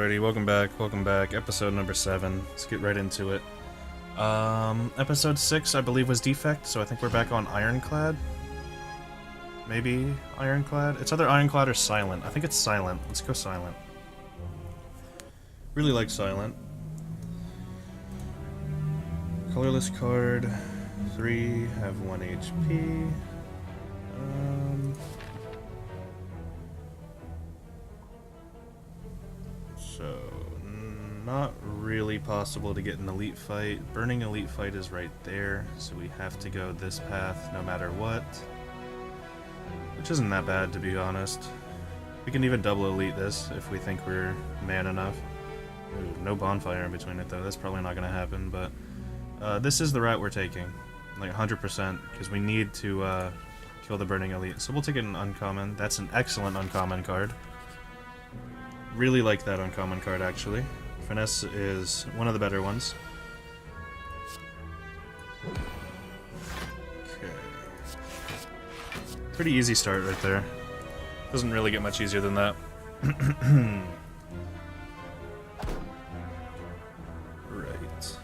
Alrighty, welcome back. Episode number 7. Let's get right into it. Episode 6, I believe, was Defect, so I think we're back on Ironclad. Maybe Ironclad? It's either Ironclad or Silent. I think it's Silent. Let's go Silent. Really like Silent. Colorless card. 3, have 1 HP. So, not really possible to get an elite fight. Burning elite fight is right there, so we have to go this path no matter what. Which isn't that bad, to be honest. We can even double elite this if we think we're man enough. Ooh, no bonfire in between it though, that's probably not going to happen, but this is the route we're taking. Like 100%, because we need to kill the burning elite. So we'll take it an uncommon. That's an excellent uncommon card. Really like that uncommon card, actually. Finesse is one of the better ones. Okay. Pretty easy start right there. Doesn't really get much easier than that. Right.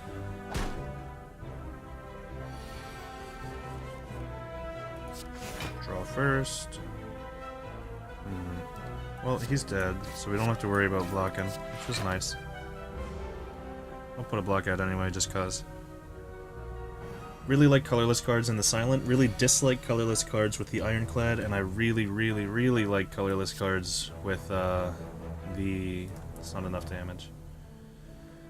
Draw first. Well, he's dead, so we don't have to worry about blocking, which is nice. I'll put a block out anyway, just cause. Really like colorless cards in the Silent, really dislike colorless cards with the Ironclad, and I really like colorless cards with the... It's not enough damage.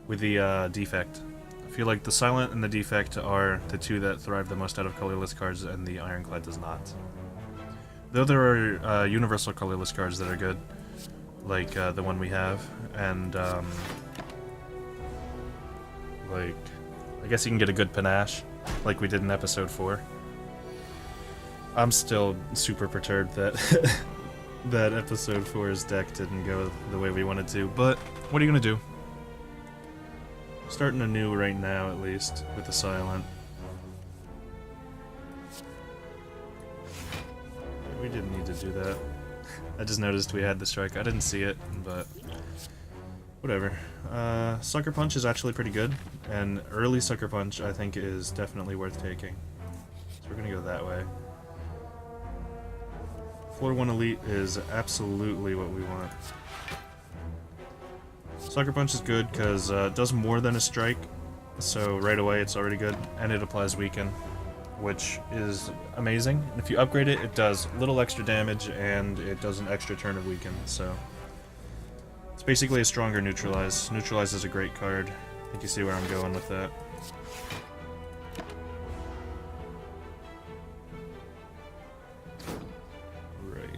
With the Defect. I feel like the Silent and the Defect are the two that thrive the most out of colorless cards, and the Ironclad does not. Though there are universal colorless cards that are good, like the one we have, and like, I guess you can get a good panache, like we did in episode 4. I'm still super perturbed that that episode 4's deck didn't go the way we wanted to, but what are you gonna do? Starting anew right now, at least, with the Silent. We didn't need to do that. I just noticed we had the strike. I didn't see it, but whatever. Sucker Punch is actually pretty good, and early Sucker Punch I think is definitely worth taking. So we're gonna go that way. Floor 1 Elite is absolutely what we want. Sucker Punch is good because it does more than a strike, so right away it's already good, and it applies Weaken, which is amazing. And if you upgrade it, it does a little extra damage, and it does an extra turn of Weaken, so... It's basically a stronger Neutralize. Neutralize is a great card. I think you see where I'm going with that. Right.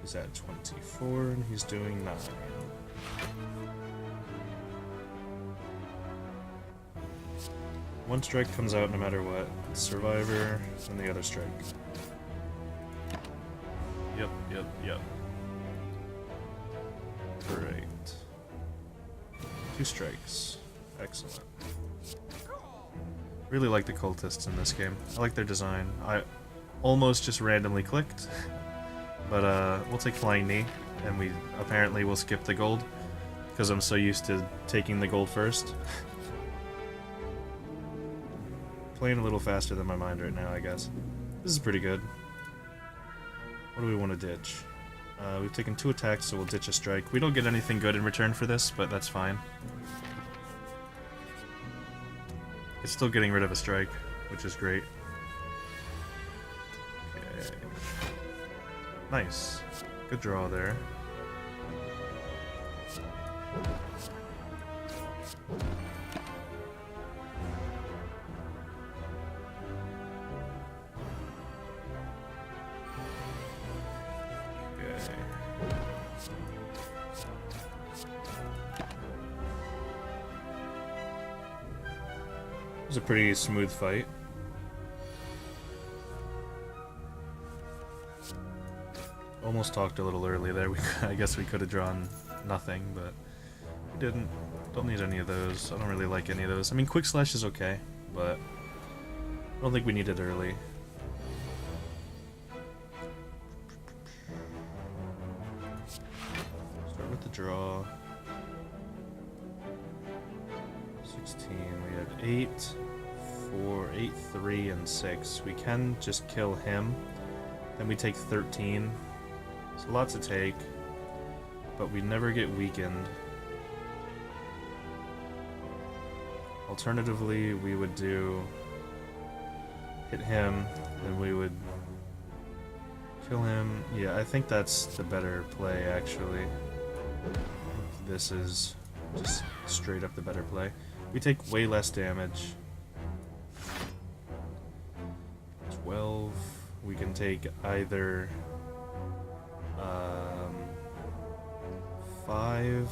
He's at 24, and he's doing 9. One strike comes out no matter what. Survivor, and the other strike. Yep. Great. 2 strikes. Excellent. Really like the cultists in this game. I like their design. I almost just randomly clicked, but we'll take Flying Knee, and we apparently will skip the gold, because I'm so used to taking the gold first. Playing a little faster than my mind right now, I guess. This is pretty good. What do we want to ditch? We've taken 2 attacks, so we'll ditch a strike. We don't get anything good in return for this, but that's fine. It's still getting rid of a strike, which is great. Okay. Nice. Good draw there. It was a pretty smooth fight. Almost talked a little early there. I guess we could have drawn nothing, but we didn't. Don't need any of those. I don't really like any of those. I mean, Quick Slash is okay, but I don't think we need it early. Start with the draw. 16. We have 8, 4, 8, 3, and 6. We can just kill him. Then we take 13. It's a lot to take, but we never get weakened. Alternatively, we would hit him, then we would kill him. Yeah, I think that's the better play, actually. This is just straight up the better play. We take way less damage. 12. We can take either 5,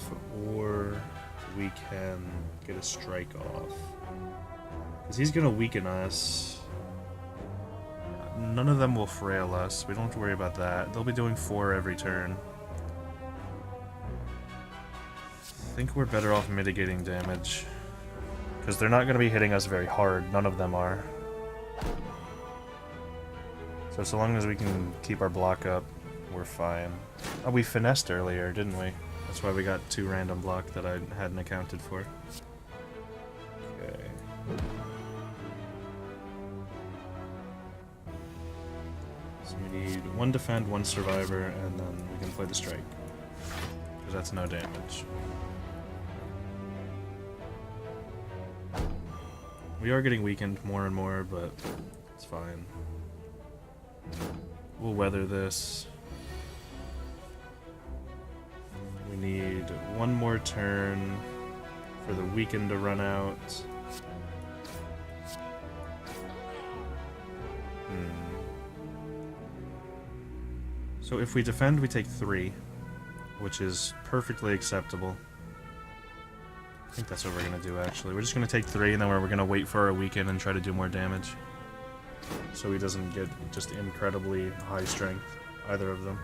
or we can get a strike off. Because he's going to weaken us. None of them will frail us. We don't have to worry about that. They'll be doing 4 every turn. I think we're better off mitigating damage. Because they're not going to be hitting us very hard. None of them are. So long as we can keep our block up, we're fine. Oh, we finessed earlier, didn't we? That's why we got 2 random block that I hadn't accounted for. Okay. So we need 1 defend, 1 survivor, and then we can play the strike. Because that's no damage. We are getting weakened more and more, but it's fine. We'll weather this. We need 1 more turn for the weaken to run out. So if we defend, we take 3, which is perfectly acceptable. I think that's what we're going to do, actually. We're just going to take 3, and then we're going to wait for our weaken and try to do more damage. So he doesn't get just incredibly high strength, either of them.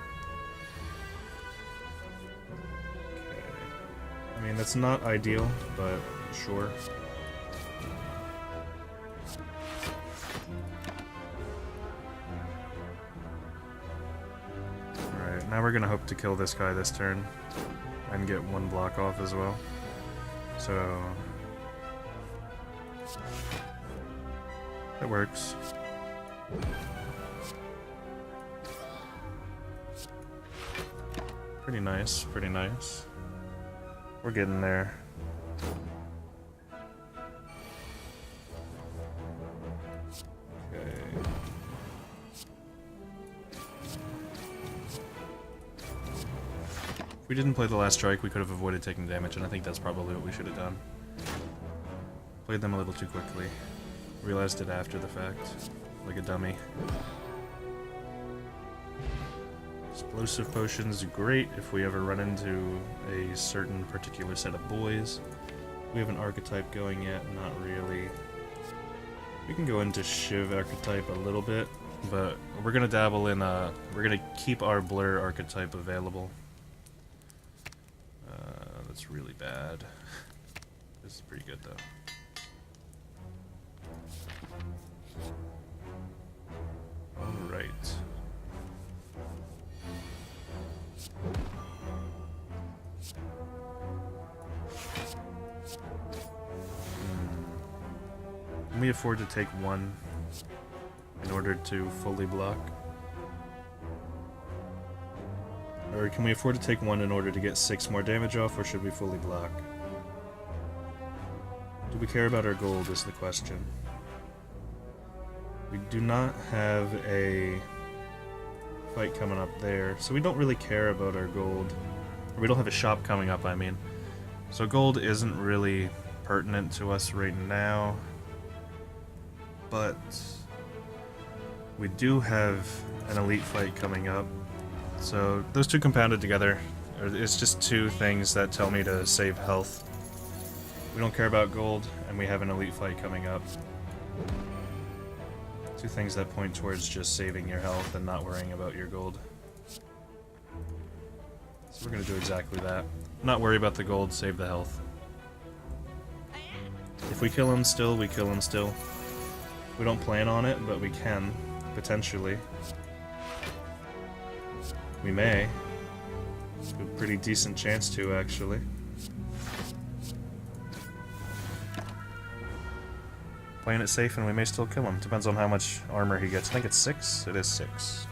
Okay. I mean, that's not ideal, but sure. Alright, now we're gonna hope to kill this guy this turn, and get 1 block off as well. So... that works. Pretty nice, pretty nice. We're getting there. Okay. If we didn't play the last strike, we could have avoided taking damage, and I think that's probably what we should have done. Played them a little too quickly. Realized it after the fact, like a dummy. Explosive potions, great if we ever run into a certain particular set of boys. We have an archetype going yet, not really. We can go into Shiv archetype a little bit, but we're gonna dabble in we're gonna keep our blur archetype available. That's really bad. This is pretty good though. Alright. Can we afford to take 1 in order to fully block? Or can we afford to take 1 in order to get 6 more damage off, or should we fully block? Do we care about our gold is the question. We do not have a fight coming up there, so we don't really care about our gold. Or we don't have a shop coming up, I mean. So gold isn't really pertinent to us right now. But we do have an elite fight coming up. So those two compounded together, it's just 2 things that tell me to save health. We don't care about gold, and we have an elite fight coming up. 2 things that point towards just saving your health and not worrying about your gold. So we're going to do exactly that. Not worry about the gold, save the health. If we kill him still, we kill him still. We don't plan on it, but we can, potentially. We may. A pretty decent chance to, actually. Playing it safe and we may still kill him. Depends on how much armor he gets. I think it's 6? It is 6.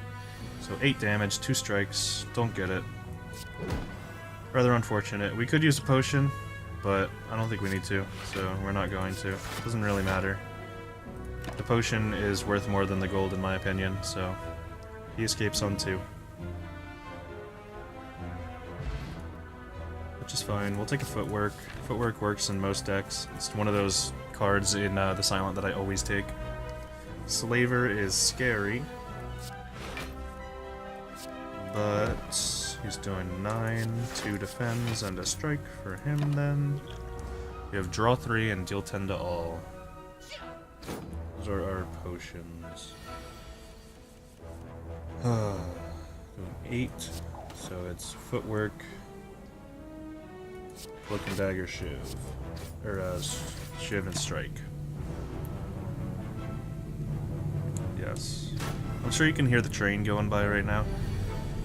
So 8 damage, 2 strikes. Don't get it. Rather unfortunate. We could use a potion, but I don't think we need to, so we're not going to. Doesn't really matter. The potion is worth more than the gold in my opinion, so he escapes on 2. Which is fine. We'll take a footwork. Footwork works in most decks. It's one of those cards in the Silent that I always take. Slaver is scary, but he's doing 9, 2 defends, and a strike for him then. We have draw 3 and deal 10 to all. Those are our potions. 8, so it's footwork, cloak and dagger, Shiv. Or, Shiv and strike. Yes. I'm sure you can hear the train going by right now.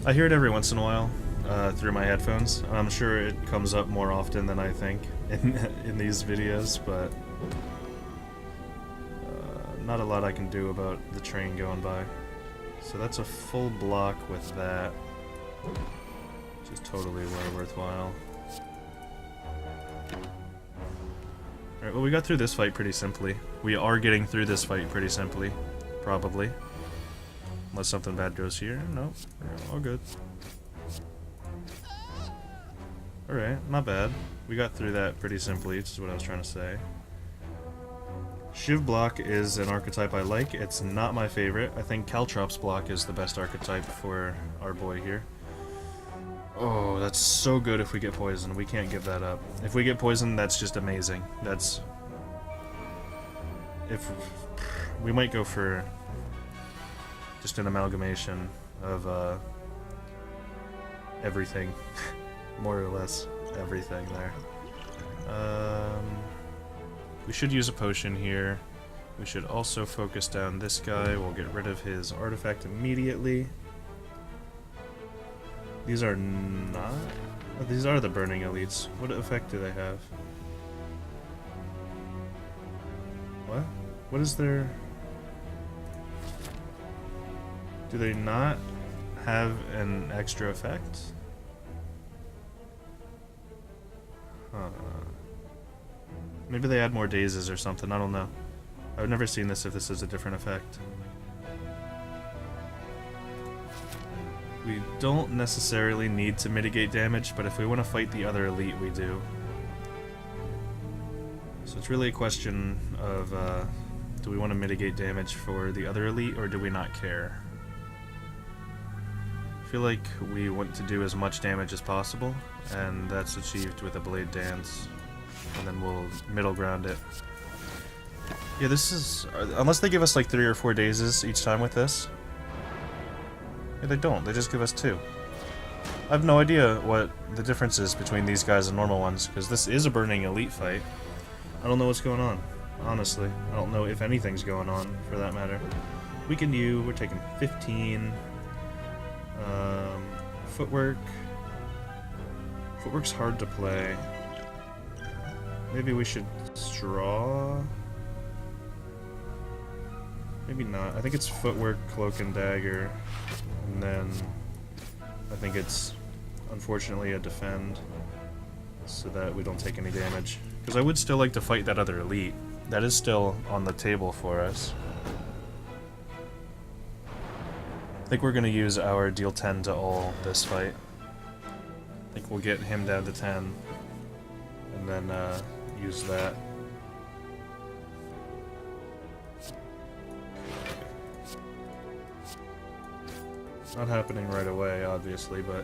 I hear it every once in a while through my headphones. I'm sure it comes up more often than I think in these videos, but not a lot I can do about the train going by. So that's a full block with that, which is totally worthwhile. Alright, well we got through this fight pretty simply. We are getting through this fight pretty simply. Probably. Unless something bad goes here. Nope. We're all good. Alright, not bad. We got through that pretty simply, which is what I was trying to say. Shiv block is an archetype I like. It's not my favorite. I think Caltrops block is the best archetype for our boy here. Oh, that's so good if we get poisoned. We can't give that up. If we get poisoned, that's just amazing. That's... If... We might go for just an amalgamation of everything. More or less everything there. We should use a potion here. We should also focus down this guy. We'll get rid of his artifact immediately. These are not... Oh, these are the burning elites. What effect do they have? What? What is their... Do they not have an extra effect? Huh. Maybe they add more dazes or something, I don't know. I've never seen this if this is a different effect. We don't necessarily need to mitigate damage, but if we want to fight the other elite, we do. So it's really a question of, do we want to mitigate damage for the other elite, or do we not care? I feel like we want to do as much damage as possible, and that's achieved with a Blade Dance. And then we'll middle ground it. Yeah, this is... Unless they give us like 3 or 4 dazes each time with this. Yeah, they don't. They just give us 2. I have no idea what the difference is between these guys and normal ones, because this is a burning elite fight. I don't know what's going on, honestly. I don't know if anything's going on, for that matter. Weaken you, we're taking 15. Footwork. Footwork's hard to play. Maybe we should draw? Maybe not. I think it's footwork, cloak, and dagger. And then I think it's, unfortunately, a defend. So that we don't take any damage. Because I would still like to fight that other elite. That is still on the table for us. I think we're going to use our deal 10 to all this fight. I think we'll get him down to 10. And then, use that. Not happening right away, obviously, but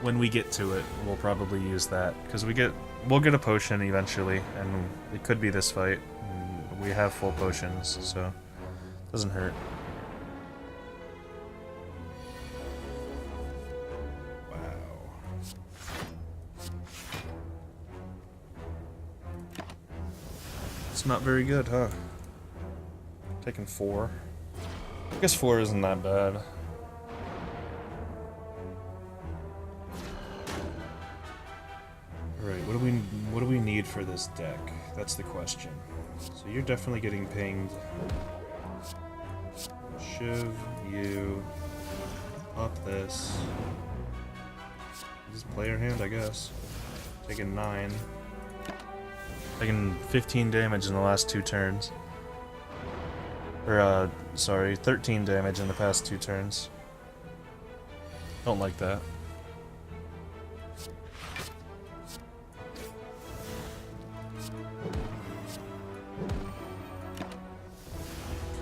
when we get to it, we'll probably use that, because we'll get a potion eventually, and it could be this fight. And we have full potions, so it doesn't hurt. It's not very good, huh? Taking 4. I guess 4 isn't that bad. Alright, what do we need for this deck? That's the question. So you're definitely getting pinged. Shiv, you pop this. Just play your hand, I guess. Taking 9. Taking 15 damage in the last 2 turns. Or, sorry, 13 damage in the past 2 turns. Don't like that.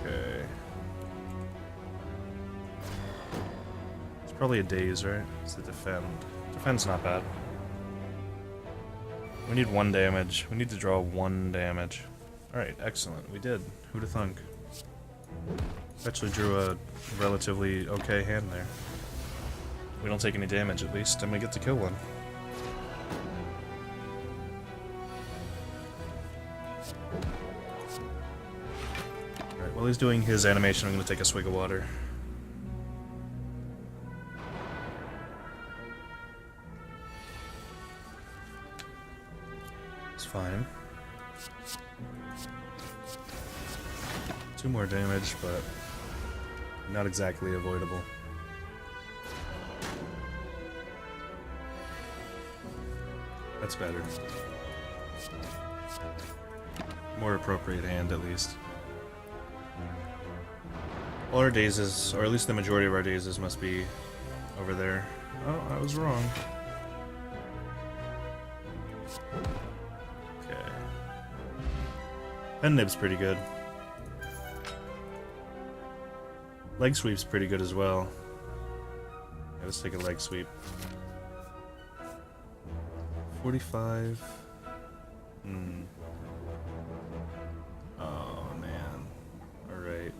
Okay. It's probably a daze, right? It's the defend. Defend's not bad. We need 1 damage. We need to draw 1 damage. Alright, excellent. We did. Who'd have thunk? Actually drew a relatively okay hand there. We don't take any damage at least, and we get to kill one. Alright, while he's doing his animation, I'm going to take a swig of water. It's fine. 2 more damage, but not exactly avoidable. That's better. More appropriate hand, at least. All our dazes, or at least the majority of our dazes, must be over there. Oh, I was wrong. Okay. Pen nib's pretty good. Leg sweep's pretty good as well. Yeah, let's take a leg sweep. 45. Oh man. Alright,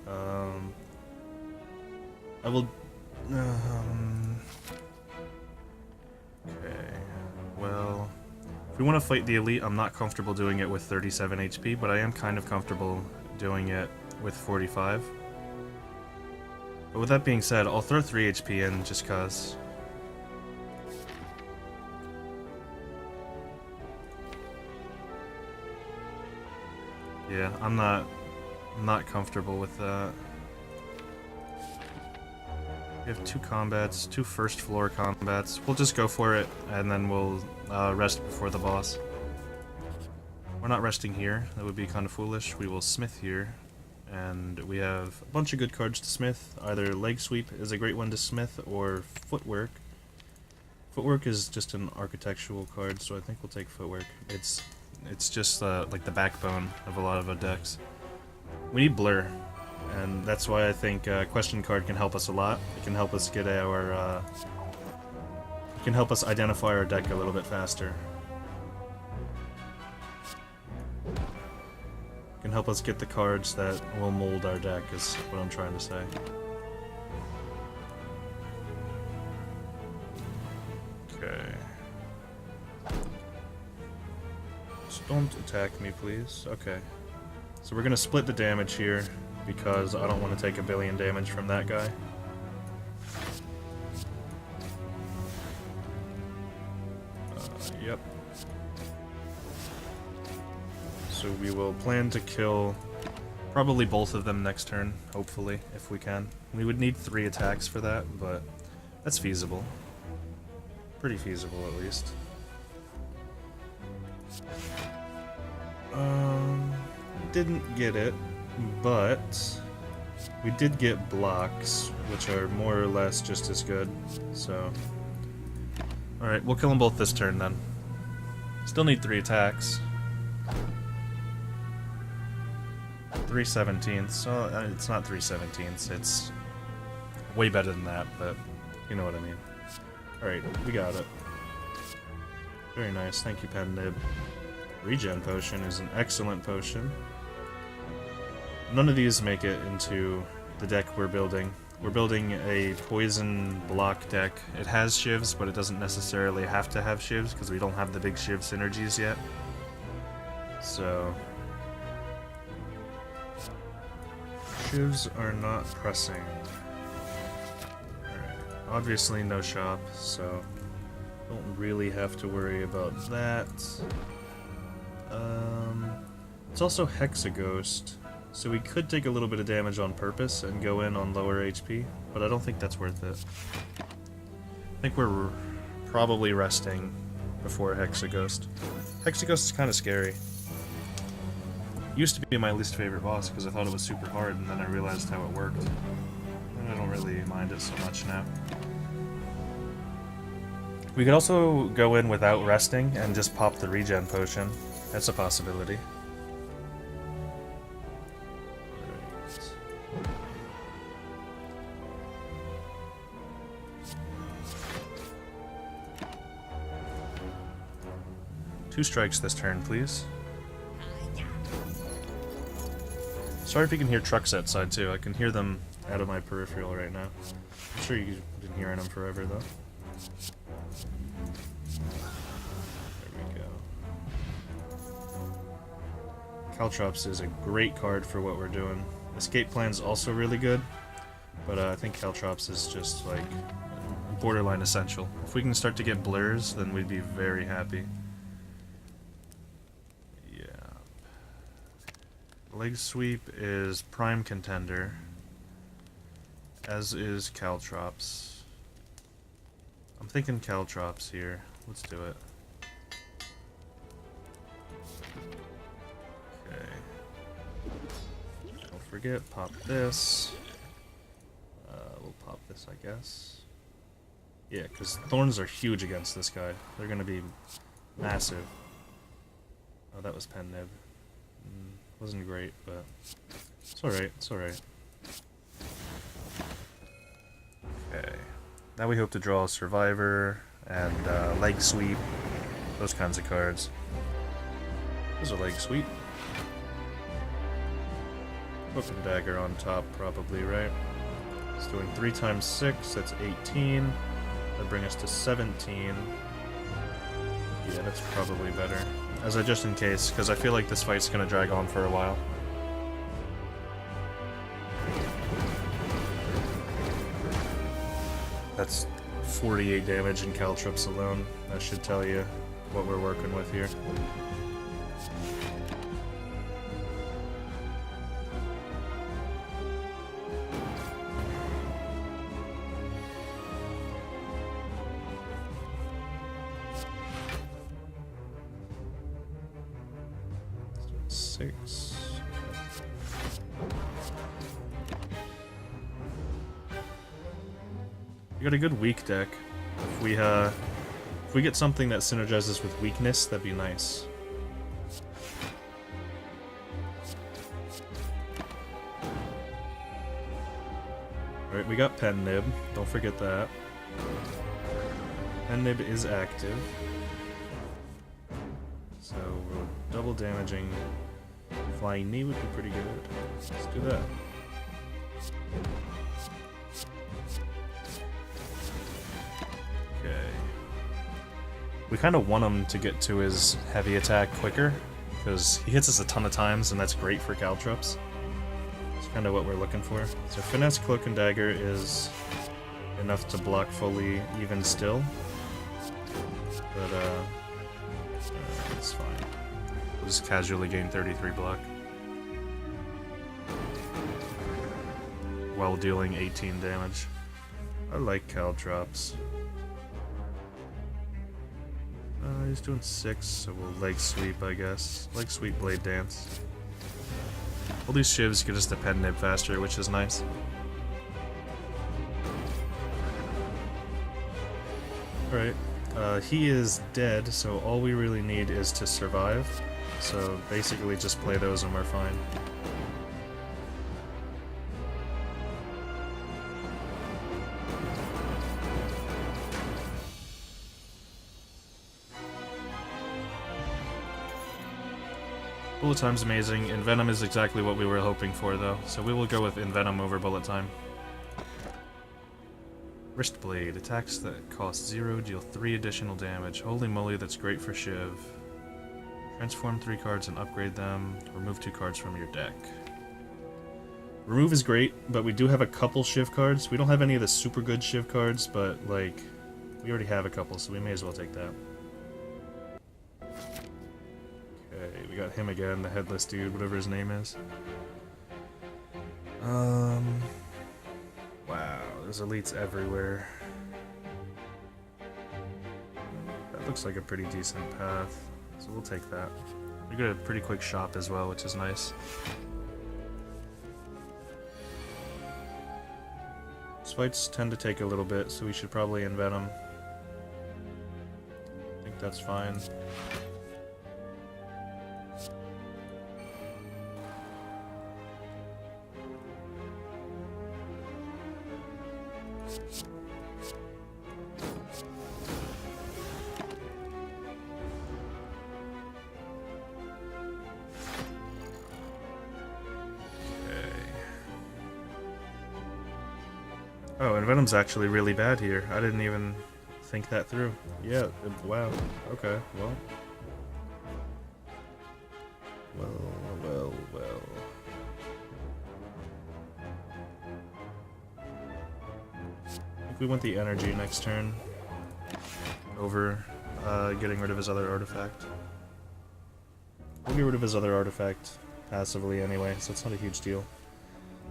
I will... Okay, well... If we want to fight the elite, I'm not comfortable doing it with 37 HP, but I am kind of comfortable doing it with 45. But with that being said, I'll throw 3 HP in just cause. Yeah, I'm not comfortable with that. We have 2 combats, 2 first floor combats. We'll just go for it, and then we'll rest before the boss. We're not resting here. That would be kind of foolish. We will smith here. And we have a bunch of good cards to smith. Either leg sweep is a great one to smith, or footwork. Footwork is just an architectural card, so I think we'll take footwork. It's just like the backbone of a lot of our decks. We need blur, and that's why I think question card can help us a lot. It can help us get our it can help us identify our deck a little bit faster. Can help us get the cards that will mold our deck, is what I'm trying to say. Okay. Just don't attack me, please. Okay. So we're gonna split the damage here, because I don't want to take a billion damage from that guy. Yep. So we will plan to kill probably both of them next turn, hopefully, if we can. We would need 3 attacks for that, but that's feasible. Pretty feasible, at least. Didn't get it, but we did get blocks, which are more or less just as good, so... Alright, we'll kill them both this turn, then. Still need 3 attacks. 3/17, so it's not 3/17, it's way better than that, but you know what I mean. Alright, we got it. Very nice, thank you, Pen Nib. Regen Potion is an excellent potion. None of these make it into the deck we're building. We're building a poison block deck. It has shivs, but it doesn't necessarily have to have shivs, because we don't have the big shiv synergies yet. So... shivs are not pressing. Alright, obviously no shop, so Don't really have to worry about that. It's also Hexaghost, so we could take a little bit of damage on purpose and go in on lower HP, but I don't think that's worth it. I think we're probably resting before Hexaghost. Hexaghost is kind of scary. Used to be my least favorite boss because I thought it was super hard, and then I realized how it worked. And I don't really mind it so much now. We could also go in without resting and just pop the regen potion. That's a possibility. Two strikes this turn, please. Sorry if you can hear trucks outside too. I can hear them out of my peripheral right now. I'm sure you've been hearing them forever though. Caltrops is a great card for what we're doing. Escape Plan's also really good, but I think Caltrops is just like borderline essential. If we can start to get blurs, then we'd be very happy. Yeah. Leg Sweep is prime contender, as is Caltrops. I'm thinking Caltrops here. Let's do it. Forget, pop this. We'll pop this, I guess. Yeah, because thorns are huge against this guy. They're going to be massive. Oh, that was Pen Nib. Wasn't great, but it's alright, it's alright. Okay. Now we hope to draw a Survivor and Leg Sweep. Those kinds of cards. There's a Leg Sweep. Hook and Dagger on top, probably, right? It's doing 3 times 6, that's 18. That'd bring us to 17. Yeah, that's probably better. As a just in case, because I feel like this fight's gonna drag on for a while. That's 48 damage in Caltrops alone. That should tell you what we're working with here. We got a good weak deck. If we get something that synergizes with weakness, that'd be nice. Alright, we got Pen Nib. Don't forget that. Pen Nib is active. So we're double damaging. Flying Knee would be pretty good. Let's do that. We kind of want him to get to his heavy attack quicker, because he hits us a ton of times, and that's great for Caltrops. It's kind of what we're looking for. So Finesse, Cloak, and Dagger is enough to block fully even still. But, it's fine. We'll just casually gain 33 block. While dealing 18 damage. I like Caltrops. He's doing 6, so we'll Leg Sweep, I guess. Leg Sweep, Blade Dance. All these Shivs get us to Pen Nib faster, which is nice. Alright, he is dead, so all we really need is to survive. So basically just play those and we're fine. Bullet Time's amazing. Envenom is exactly what we were hoping for, though, so we will go with Envenom over Bullet Time. Wrist Blade. Attacks that cost 0 deal 3 additional damage. Holy moly, that's great for Shiv. Transform 3 cards and upgrade them. Remove 2 cards from your deck. Remove is great, but we do have a couple Shiv cards. We don't have any of the super good Shiv cards, but, like, We already have a couple, so we may as well take that. Okay, we got him again, the headless dude, whatever his name is. Wow, there's elites everywhere. That looks like a pretty decent path, so we'll take that. We got a pretty quick shop as well, which is nice. These fights tend to take a little bit, so we should probably invent them. I think that's fine. Oh, and Venom's actually really bad here. I didn't even think that through. Yeah, wow. Okay, well. Well. I think we want the energy next turn over getting rid of his other artifact. We'll get rid of his other artifact passively anyway, so it's not a huge deal.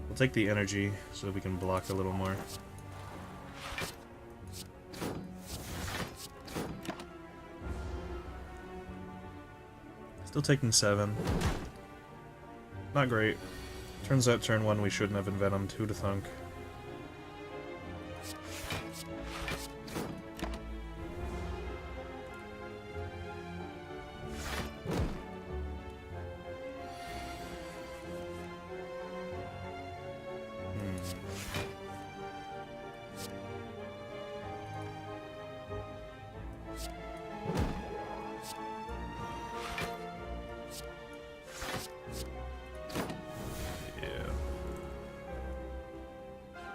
We'll take the energy so that we can block a little more. Still taking 7. Not great. Turns out turn 1 we shouldn't have envenomed. Who'd have thunk?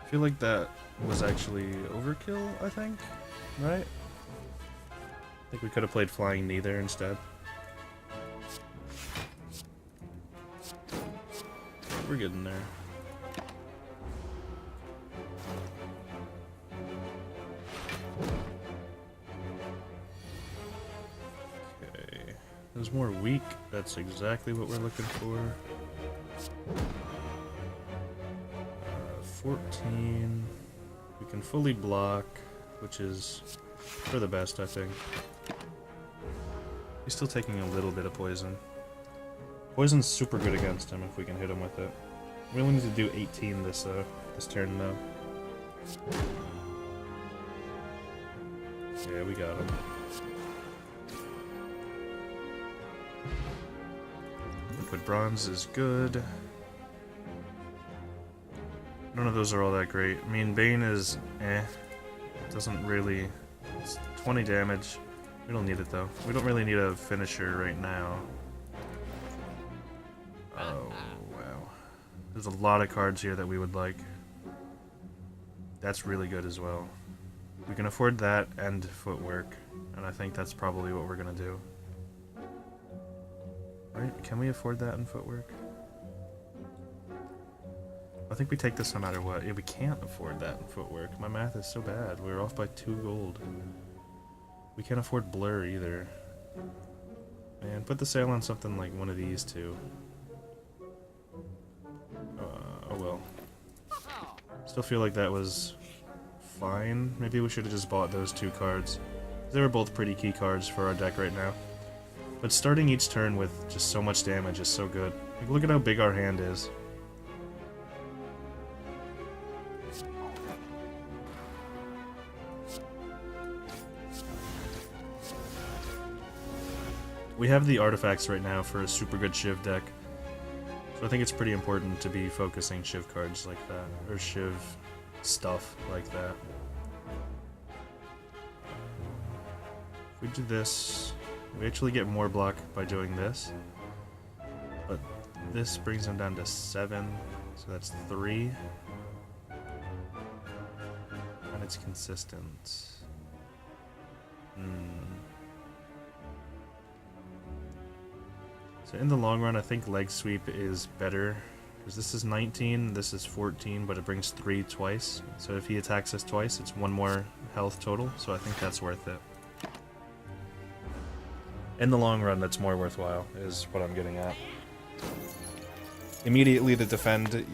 I feel like that was actually overkill, I think, right? I think we could have played Flying Knee there instead. We're getting there. Okay. There's more weak. That's exactly what we're looking for. 14. We can fully block, which is for the best, I think. He's still taking a little bit of poison. Poison's super good against him if we can hit him with it. We only need to do 18 this turn, though. Yeah, we got him. Liquid bronze is good. None of those are all that great. I mean, Bane is doesn't really... It's 20 damage. We don't need it, though. We don't really need a finisher right now. Oh, wow. There's a lot of cards here that we would like. That's really good as well. We can afford that and footwork, and I think that's probably what we're gonna do. Right? Can we afford that and footwork? I think we take this no matter what. Yeah, we can't afford that in footwork. My math is so bad. We're off by 2 gold. We can't afford blur either. Man, put the sale on something like one of these two. Oh well. Still feel like that was fine. Maybe we should have just bought those 2 cards. They were both pretty key cards for our deck right now. But starting each turn with just so much damage is so good. Like, look at how big our hand is. We have the artifacts right now for a super good Shiv deck, so I think it's pretty important to be focusing Shiv cards like that, or Shiv stuff like that. If we do this, we actually get more block by doing this, but this brings them down to 7, so that's 3, and it's consistent. So in the long run, I think leg sweep is better Because this is 19, this is 14, but it brings 3 twice. So if he attacks us twice, it's 1 more health total, so I think that's worth it. In the long run, that's more worthwhile, is what I'm getting at. Immediately the defend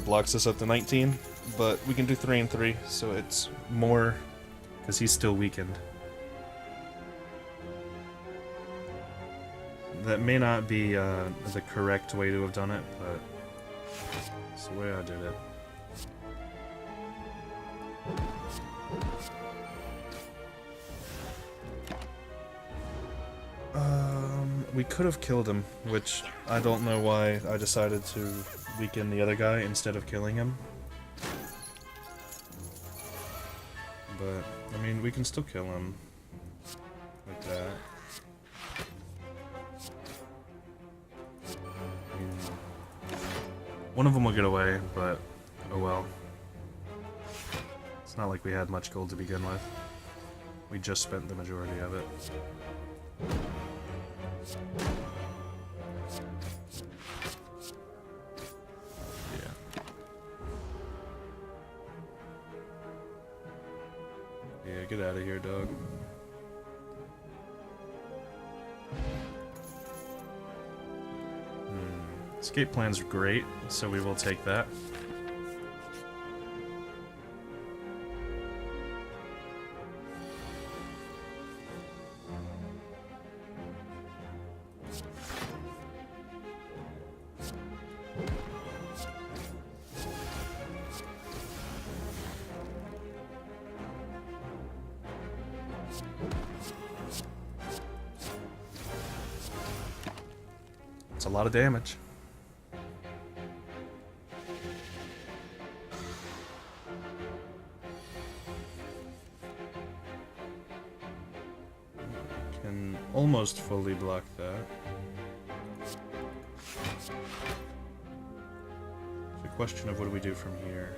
blocks us up to 19, but we can do 3 and 3, so it's more, because he's still weakened. That may not be the correct way to have done it, but it's the way I did it. We could have killed him, which I don't know why I decided to weaken the other guy instead of killing him. But, I mean, we can still kill him. Like that. One of them will get away, but oh well. It's not like we had much gold to begin with. We just spent the majority of it. Yeah, get out of here, dog. Escape plan's great, so we will take that. It's a lot of damage. Can almost fully block that. It's a question of what do we do from here.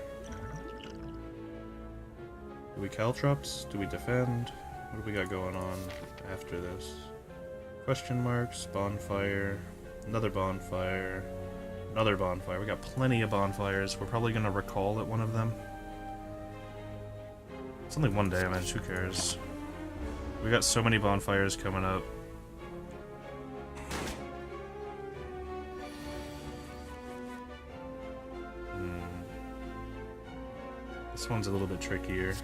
Do we caltrops? Do we defend? What do we got going on after this? Question marks, bonfire, another bonfire, another bonfire. We got plenty of bonfires. We're probably gonna recall at one of them. It's only 1 damage, who cares? We got so many bonfires coming up. This one's a little bit trickier.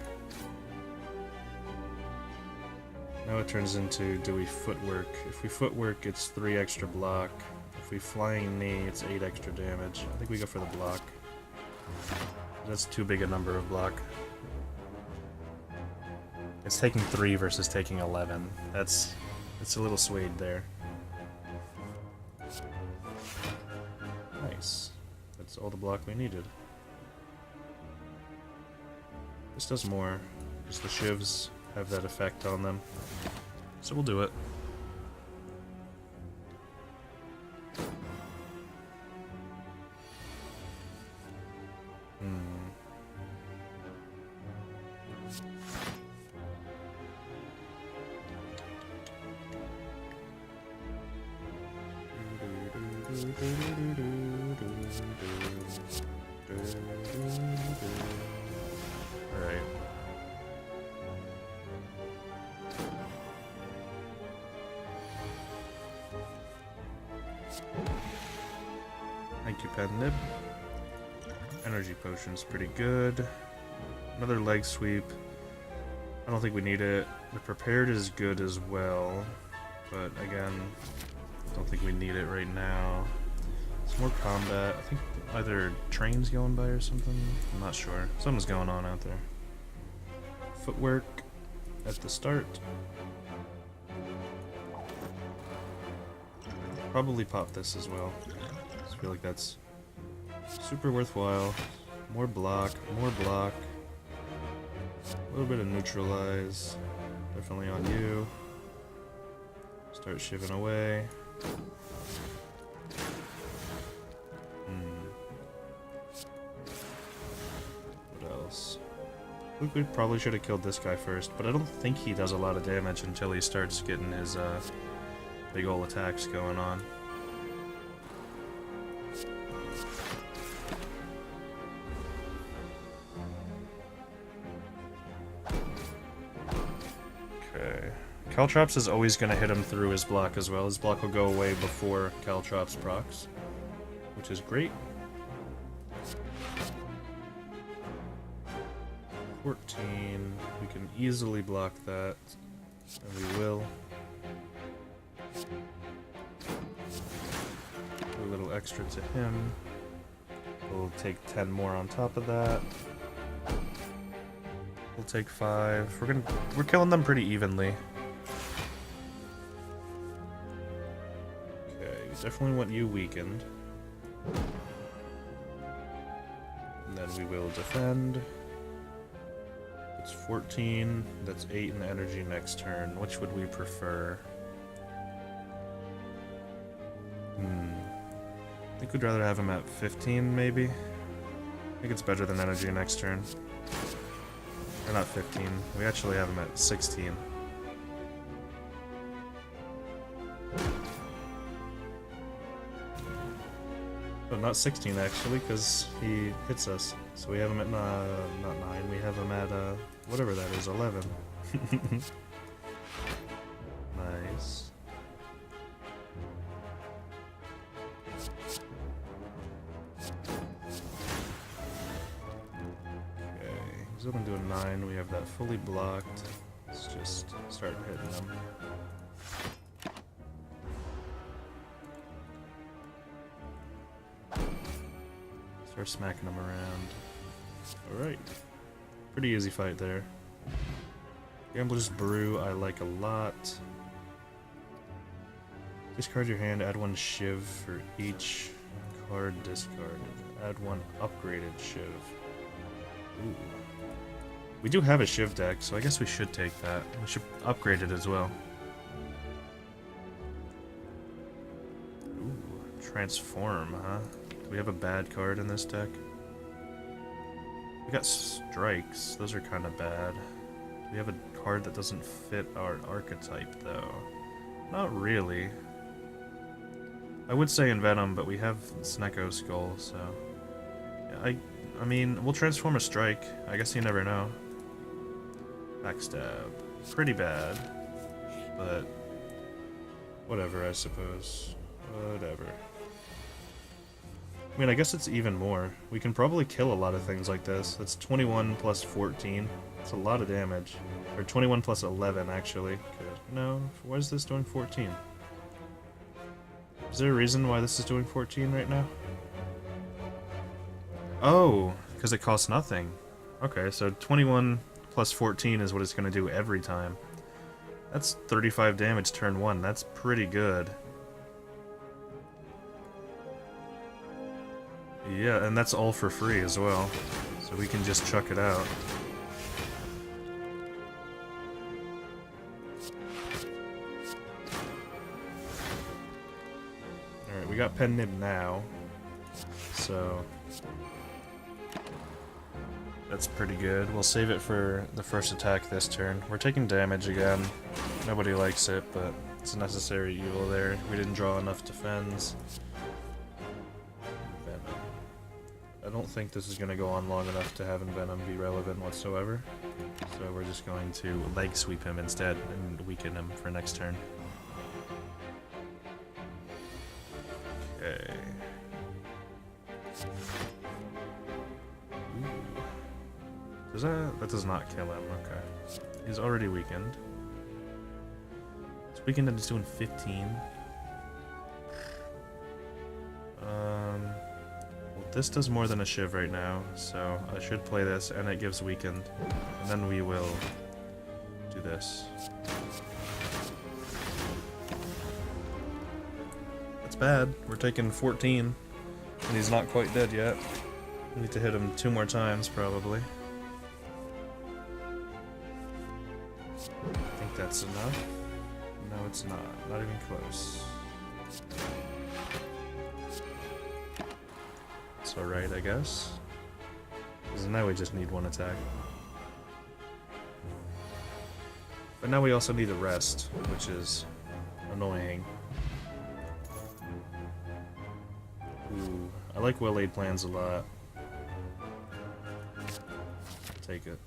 Now it turns into, do we footwork? If we footwork, it's 3 extra block. If we flying knee, it's 8 extra damage. I think we go for the block. That's too big a number of block. It's taking 3 versus taking 11. It's a little swayed there. Nice. That's all the block we needed. This does more, because the Shivs have that effect on them. So we'll do it. Alright. Thank you, Pen-Nib. Energy potion's pretty good. Another leg sweep. I don't think we need it. The prepared is good as well, but again, I don't think we need it right now. Some more combat. I think either trains going by or something. I'm not sure. Something's going on out there. Footwork at the start. Probably pop this as well. I just feel like that's super worthwhile. More block, more block. A little bit of neutralize. Definitely on you. Start shiving away. What else? I think we probably should have killed this guy first, but I don't think he does a lot of damage until he starts getting his big ol' attacks going on. Caltrops is always going to hit him through his block as well. His block will go away before Caltrops procs, which is great. 14. We can easily block that, and we will. Do a little extra to him. We'll take 10 more on top of that. We'll take 5. We're killing them pretty evenly. Okay, we definitely want you weakened. And then we will defend. It's 14. That's 8 in the energy next turn. Which would we prefer? I think we'd rather have him at 15, maybe? I think it's better than energy next turn. Or not 15. We actually have him at 16. Oh, not 16 actually, because he hits us. So we have him at not 9. We have him at whatever that is, 11. Nice. He's open to a 9, we have that fully blocked. Let's just start hitting them. Start smacking them around. Alright. Pretty easy fight there. Gambler's Brew I like a lot. Discard your hand, add 1 Shiv for each card discarded. Add 1 upgraded Shiv. Ooh. We do have a Shiv deck, so I guess we should take that. We should upgrade it as well. Ooh, Transform, huh? Do we have a bad card in this deck? We got Strikes. Those are kind of bad. Do we have a card that doesn't fit our archetype, though? Not really. I would say Envenom, but we have Snecko Skull, so... Yeah, I mean, we'll transform a Strike. I guess you never know. Backstab. Pretty bad. But... whatever, I suppose. Whatever. I mean, I guess it's even more. We can probably kill a lot of things like this. That's 21 plus 14. That's a lot of damage. Or 21 plus 11, actually. No, why is this doing 14? Is there a reason why this is doing 14 right now? Oh, because it costs nothing. Okay, so 21 plus 14 is what it's going to do every time. That's 35 damage turn 1. That's pretty good. Yeah, and that's all for free as well. So we can just chuck it out. Alright, we got Pen Nib now. So... that's pretty good. We'll save it for the first attack this turn. We're taking damage again. Nobody likes it, but it's a necessary evil there. We didn't draw enough defense. Venom. I don't think this is going to go on long enough to have Venom be relevant whatsoever. So we're just going to leg sweep him instead and weaken him for next turn. Okay. That does not kill him, okay. He's already weakened. It's weakened and it's doing 15. Well, this does more than a Shiv right now, so I should play this, and it gives weakened. And then we will do this. That's bad. We're taking 14, and he's not quite dead yet. We need to hit him 2 more times, probably. I think that's enough. No, it's not. Not even close. It's alright, I guess. Because now we just need 1 attack. But now we also need a rest, which is annoying. Ooh, I like well-laid plans a lot. Take it.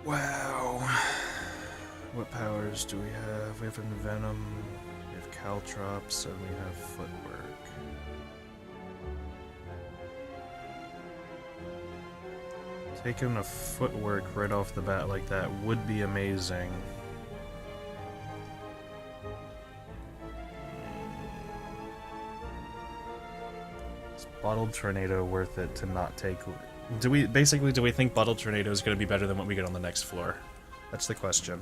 Wow. What powers do we have? We have Envenom, we have Caltrops, and we have Footwork. Taking a Footwork right off the bat like that would be amazing. Is Bottled Tornado worth it to not take? Do we think Bottled Tornado is going to be better than what we get on the next floor? That's the question.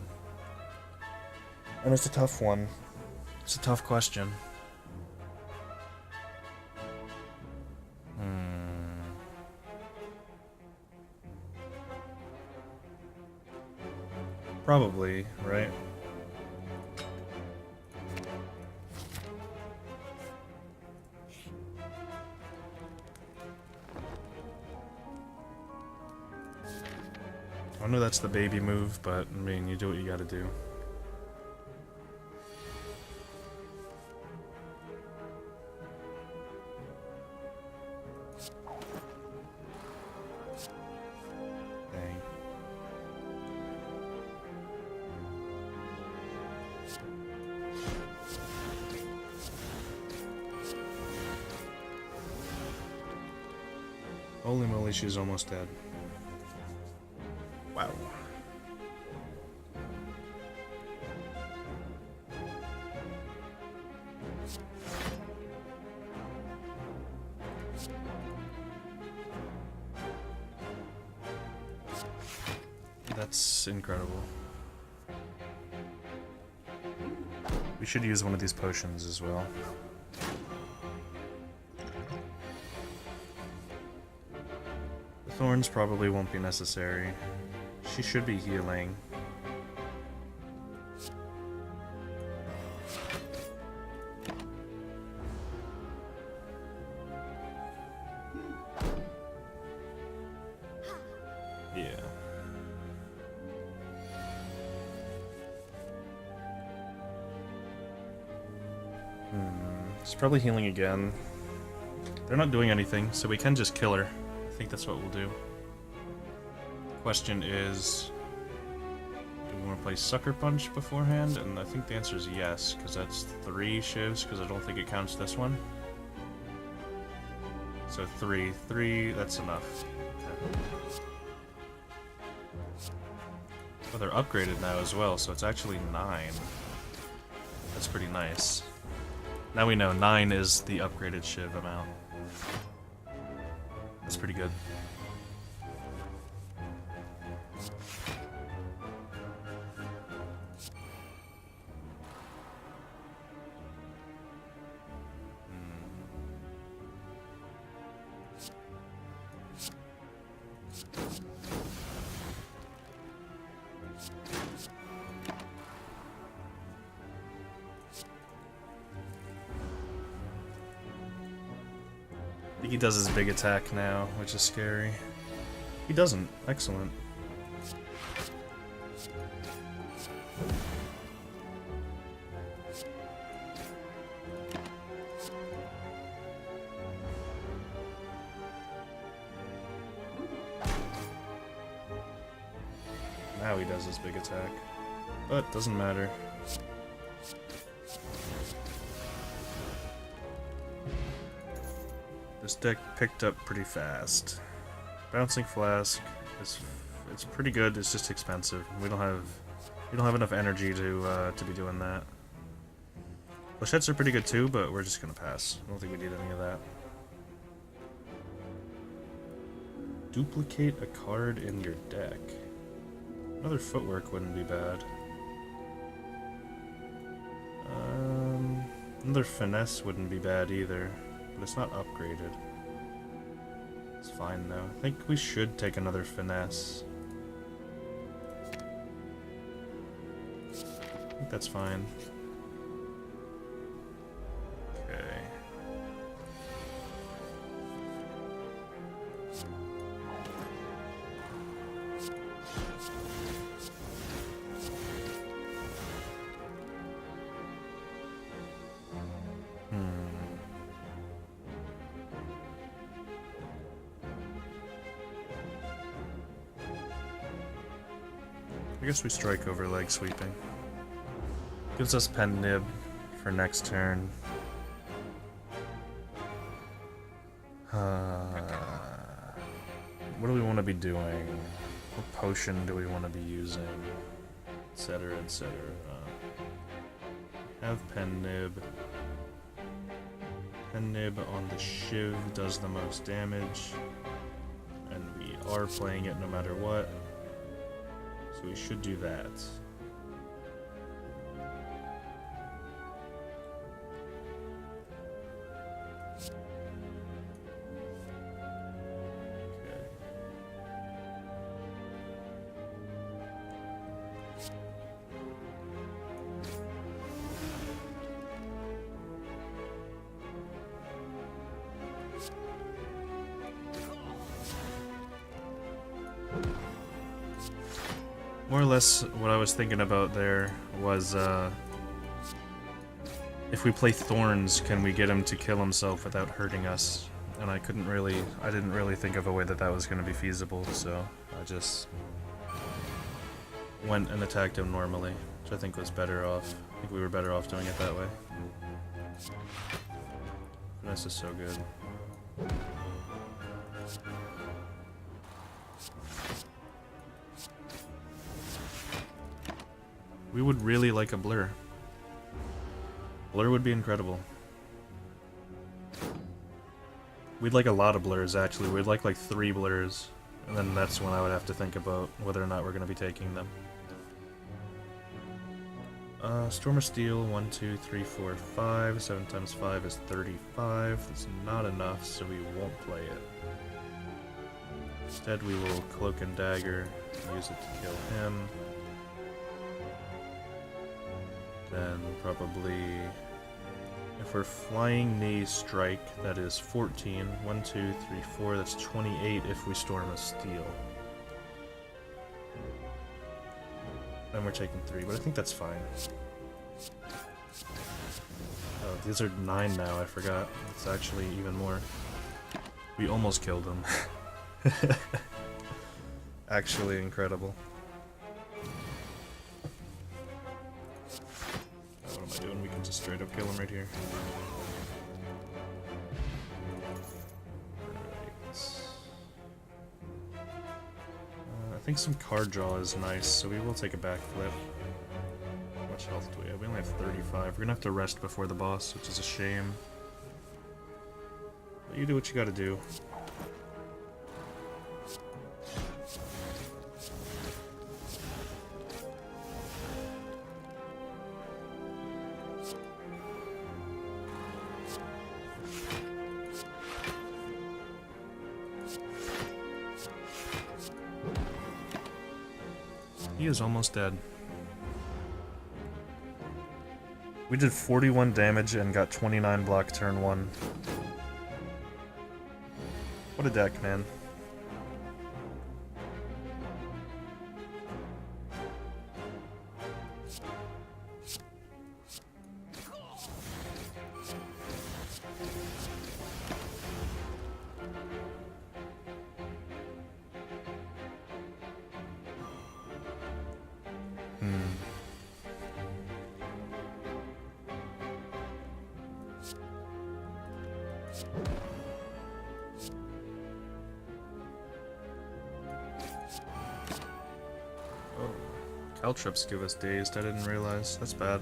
And it's a tough one. It's a tough question. Probably, right? I know that's the baby move, but I mean, you do what you gotta do. Dang. Holy moly, she's almost dead. Wow. That's incredible. We should use one of these potions as well. The thorns probably won't be necessary. She should be healing. Yeah. She's probably healing again. They're not doing anything, so we can just kill her. I think that's what we'll do. Question is, do we want to play Sucker Punch beforehand? And I think the answer is yes, because that's 3 Shivs, because I don't think it counts this one. So 3, that's enough. Okay. Oh, they're upgraded now as well, so it's actually 9. That's pretty nice. Now we know 9 is the upgraded Shiv amount. That's pretty good. I think he does his big attack now, which is scary. He doesn't. Excellent. Now he does his big attack. But doesn't matter. This deck picked up pretty fast. Bouncing Flask is it's pretty good. It's just expensive. We don't have enough energy to be doing that. Flechettes are pretty good too, but we're just gonna pass. I don't think we need any of that. Duplicate a card in your deck. Another Footwork wouldn't be bad. Another Finesse wouldn't be bad either. But it's not upgraded. It's fine though. I think we should take another Finesse. I think that's fine. Okay. guess we strike over leg sweeping. Gives us pen nib for next turn. What do we want to be doing? What potion do we want to be using? Etc, etc. Have pen nib. Pen nib on the Shiv does the most damage. And we are playing it no matter what. So we should do that. More or less, what I was thinking about there was, if we play Thorns, can we get him to kill himself without hurting us? And I didn't really think of a way that that was going to be feasible, so I just went and attacked him normally, which I think was better off. I think we were better off doing it that way. This is so good. We would really like a blur. Blur would be incredible. We'd like a lot of blurs, actually. We'd like 3 blurs. And then that's when I would have to think about whether or not we're going to be taking them. Storm of Steel, 1, 2, 3, 4, 5. 7 times 5 is 35. That's not enough, so we won't play it. Instead, we will Cloak and Dagger, use it to kill him. Then probably, if we're Flying Knee Strike, that is 14. 1, 2, 3, 4, that's 28 if we Storm a Steel. Then we're taking 3, but I think that's fine. Oh, these are 9 now, I forgot. It's actually even more. We almost killed them. Actually incredible. What am I doing? We can just straight up kill him right here. I think some card draw is nice, so we will take a backflip. How much health do we have? We only have 35. We're gonna have to rest before the boss, which is a shame. But you do what you gotta do. He is almost dead. We did 41 damage and got 29 block turn 1. What a deck, man. Caltrips give us dazed, I didn't realize. That's bad.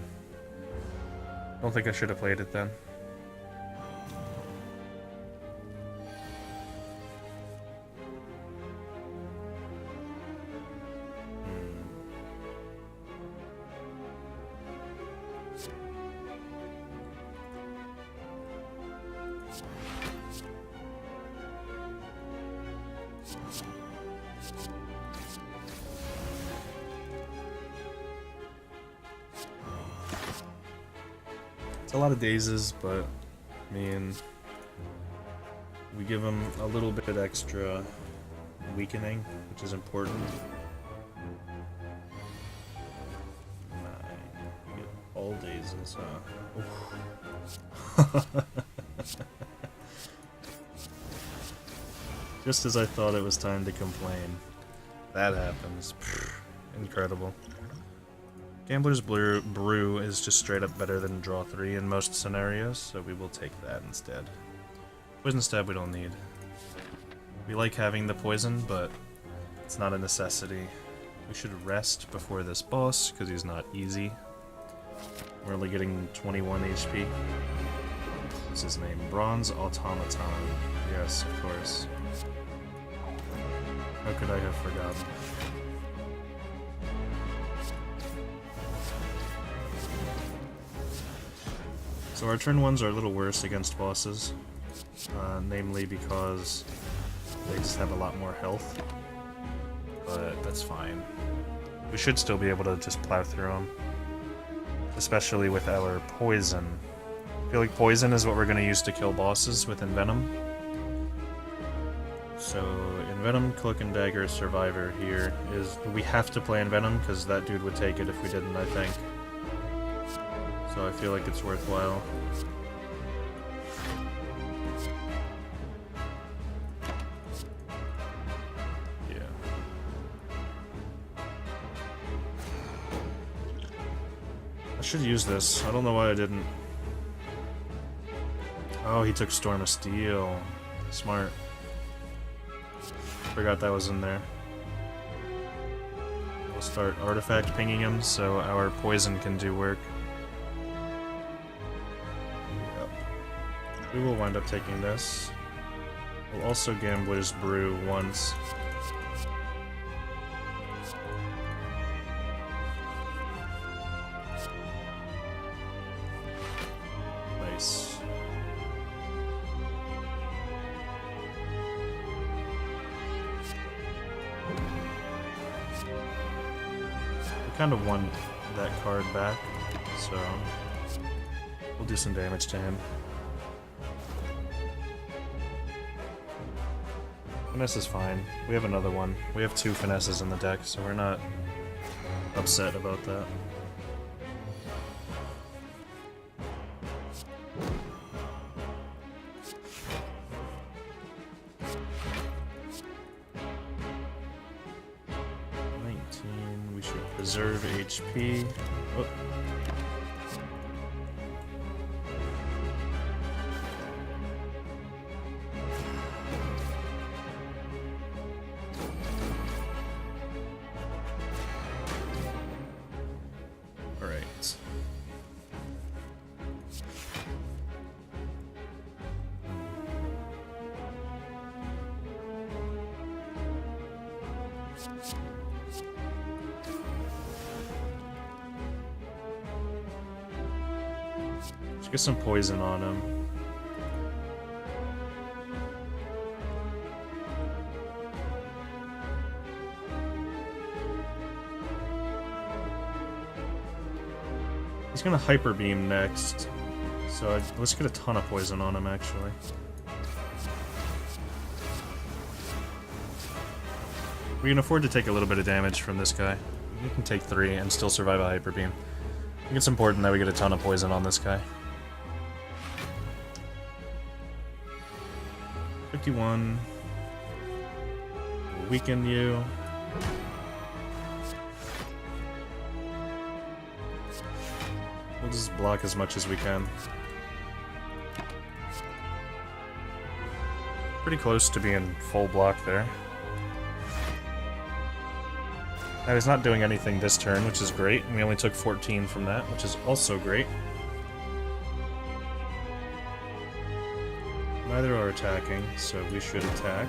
I don't think I should have played it then. A lot of dazes, but I mean, we give him a little bit extra weakening, which is important. 9. We get all dazes, huh? Just as I thought it was time to complain, that happens. incredible. Gambler's Brew is just straight up better than Draw 3 in most scenarios, so we will take that instead. Poison Stab we don't need. We like having the poison, but it's not a necessity. We should rest before this boss, because he's not easy. We're only getting 21 HP. What's his name? Bronze Automaton. Yes, of course. How could I have forgotten? So our turn 1s are a little worse against bosses, namely because they just have a lot more health, but that's fine. We should still be able to just plow through them, especially with our poison. I feel like poison is what we're going to use to kill bosses with Envenom. So Envenom, Cloak and Dagger, Survivor here is... We have to play Envenom because that dude would take it if we didn't, I think. So I feel like it's worthwhile. Yeah. I should use this. I don't know why I didn't. Oh, he took Storm of Steel. Smart. Forgot that was in there. We'll start artifact pinging him so our poison can do work. We will wind up taking this. We'll also Gambler's Brew once. Nice. We kind of won that card back, so we'll do some damage to him. Finesse is fine. We have another one. We have 2 Finesses in the deck, so we're not upset about that. We should preserve HP. Oh. Alright. Let's get some poison on him. He's gonna Hyper Beam next, so let's get a ton of poison on him, actually. We can afford to take a little bit of damage from this guy. We can take 3 and still survive a Hyper Beam. I think it's important that we get a ton of poison on this guy. 51. We'll weaken you. We'll just block as much as we can. Pretty close to being full block there. Now he's not doing anything this turn, which is great, and we only took 14 from that, which is also great. Neither are attacking, so we should attack.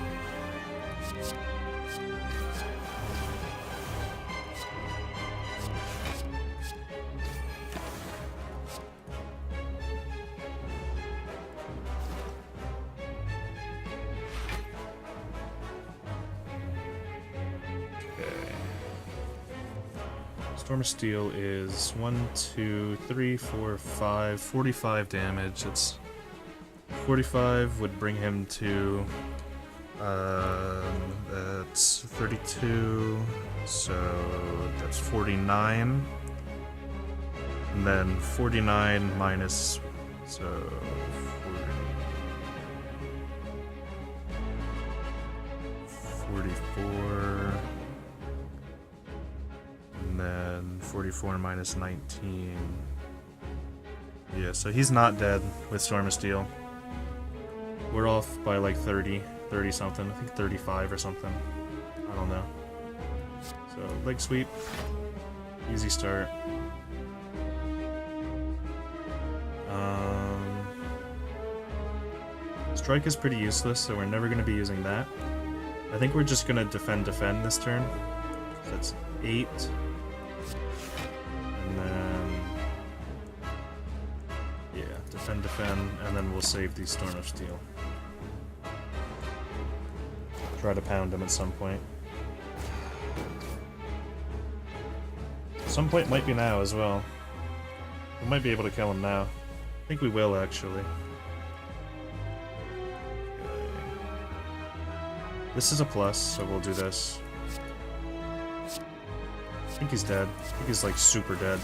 Storm of Steel is 1, 2, 3, 4, 5, 45 damage. It's 45 would bring him to that's 32, so that's 49, and then 49 minus, so 40, 44. And then 44 minus 19. Yeah, so he's not dead with Storm of Steel. We're off by like 30 something. I think 35 or something. I don't know. So, leg sweep. Easy start. Strike is pretty useless, so we're never going to be using that. I think we're just going to defend this turn. So that's 8. And then... yeah, defend, and then we'll save the Storm of Steel. Try to pound him at some point. Some point might be now as well. We might be able to kill him now. I think we will, actually. This is a plus, so we'll do this. I think he's dead. I think he's like super dead.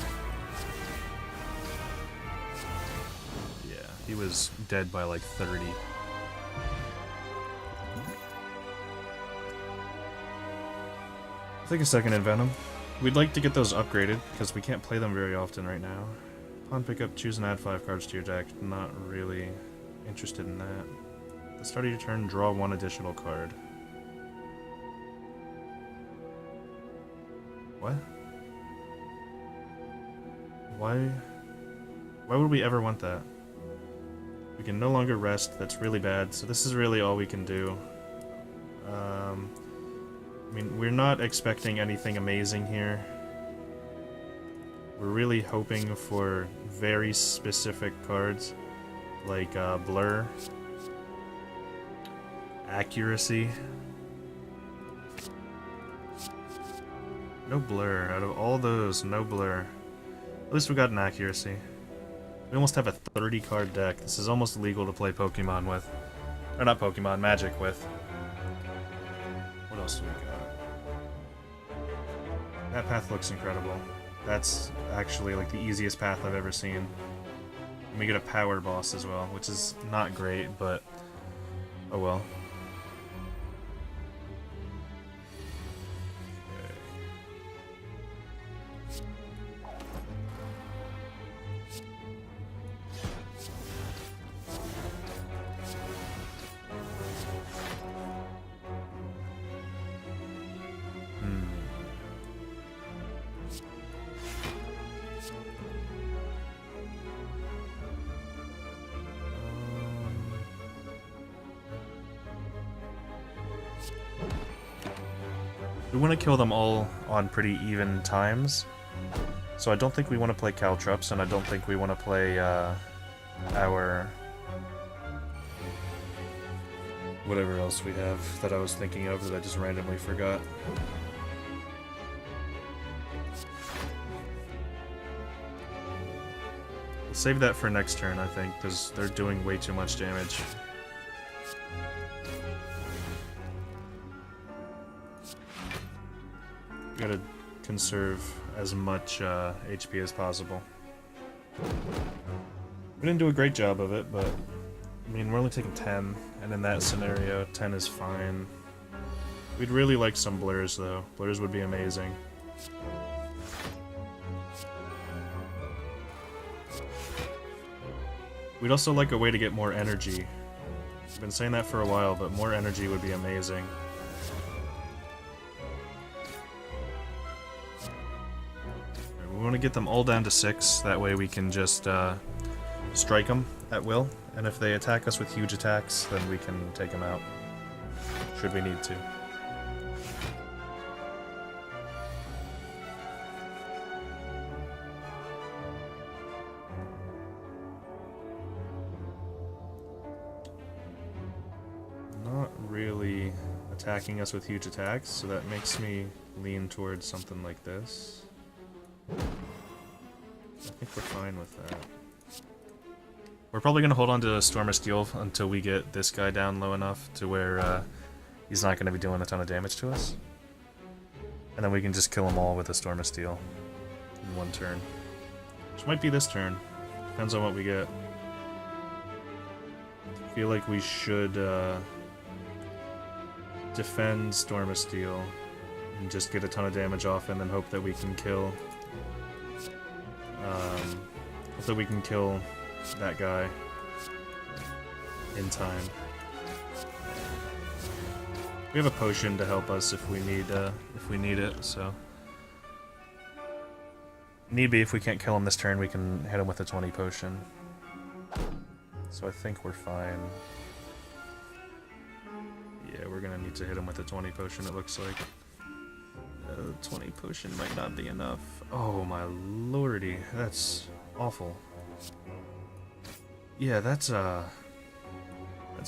Yeah, he was dead by like 30. I'll take a second in Venom. We'd like to get those upgraded, because we can't play them very often right now. Upon pickup, choose and add 5 cards to your deck. Not really interested in that. At the start of your turn, draw 1 additional card. What? Why would we ever want that? We can no longer rest, that's really bad, so this is really all we can do. I mean, we're not expecting anything amazing here. We're really hoping for very specific cards, like Blur, Accuracy. No Blur. Out of all those, no Blur. At least we got an Accuracy. We almost have a 30-card deck. This is almost legal to play Pokemon with. Or not Pokemon, Magic with. What else do we got? That path looks incredible. That's actually like the easiest path I've ever seen. And we get a power boss as well, which is not great, but oh well. We want to kill them all on pretty even times, so I don't think we want to play Caltrops, and I don't think we want to play our... whatever else we have that I was thinking of that I just randomly forgot. We'll save that for next turn, I think, because they're doing way too much damage. Gotta conserve as much HP as possible. We didn't do a great job of it, but I mean, we're only taking 10, and in that scenario, 10 is fine. We'd really like some Blurs, though. Blurs would be amazing. We'd also like a way to get more energy. I've been saying that for a while, but more energy would be amazing. We want to get them all down to 6, that way we can just strike them at will, and if they attack us with huge attacks, then we can take them out, should we need to. Not really attacking us with huge attacks, so that makes me lean towards something like this. I think we're fine with that. We're probably going to hold on to Storm of Steel until we get this guy down low enough to where he's not going to be doing a ton of damage to us. And then we can just kill them all with a Storm of Steel in one turn. Which might be this turn. Depends on what we get. I feel like we should defend Storm of Steel and just get a ton of damage off and then hope that we can kill that guy in time. We have a potion to help us if we need it, so need be if we can't kill him this turn, we can hit him with a 20 potion. So I think we're fine. Yeah, we're gonna need to hit him with a 20 potion, it looks like. 20 potion might not be enough. Oh my lordy, that's awful. Yeah, that's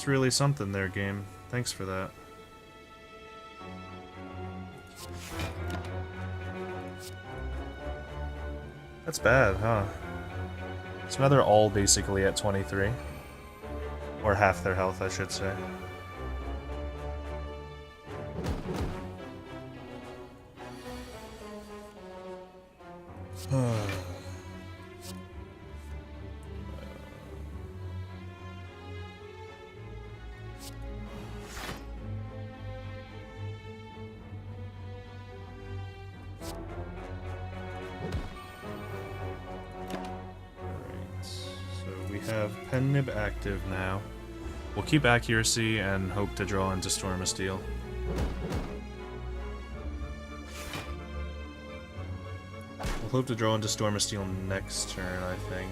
really something there, game. Thanks for that. That's bad, huh? So now they're all basically at 23. Or half their health, I should say. Pen Nib active now. We'll keep accuracy and hope to draw into Storm of Steel. We'll hope to draw into Storm of Steel next turn, I think.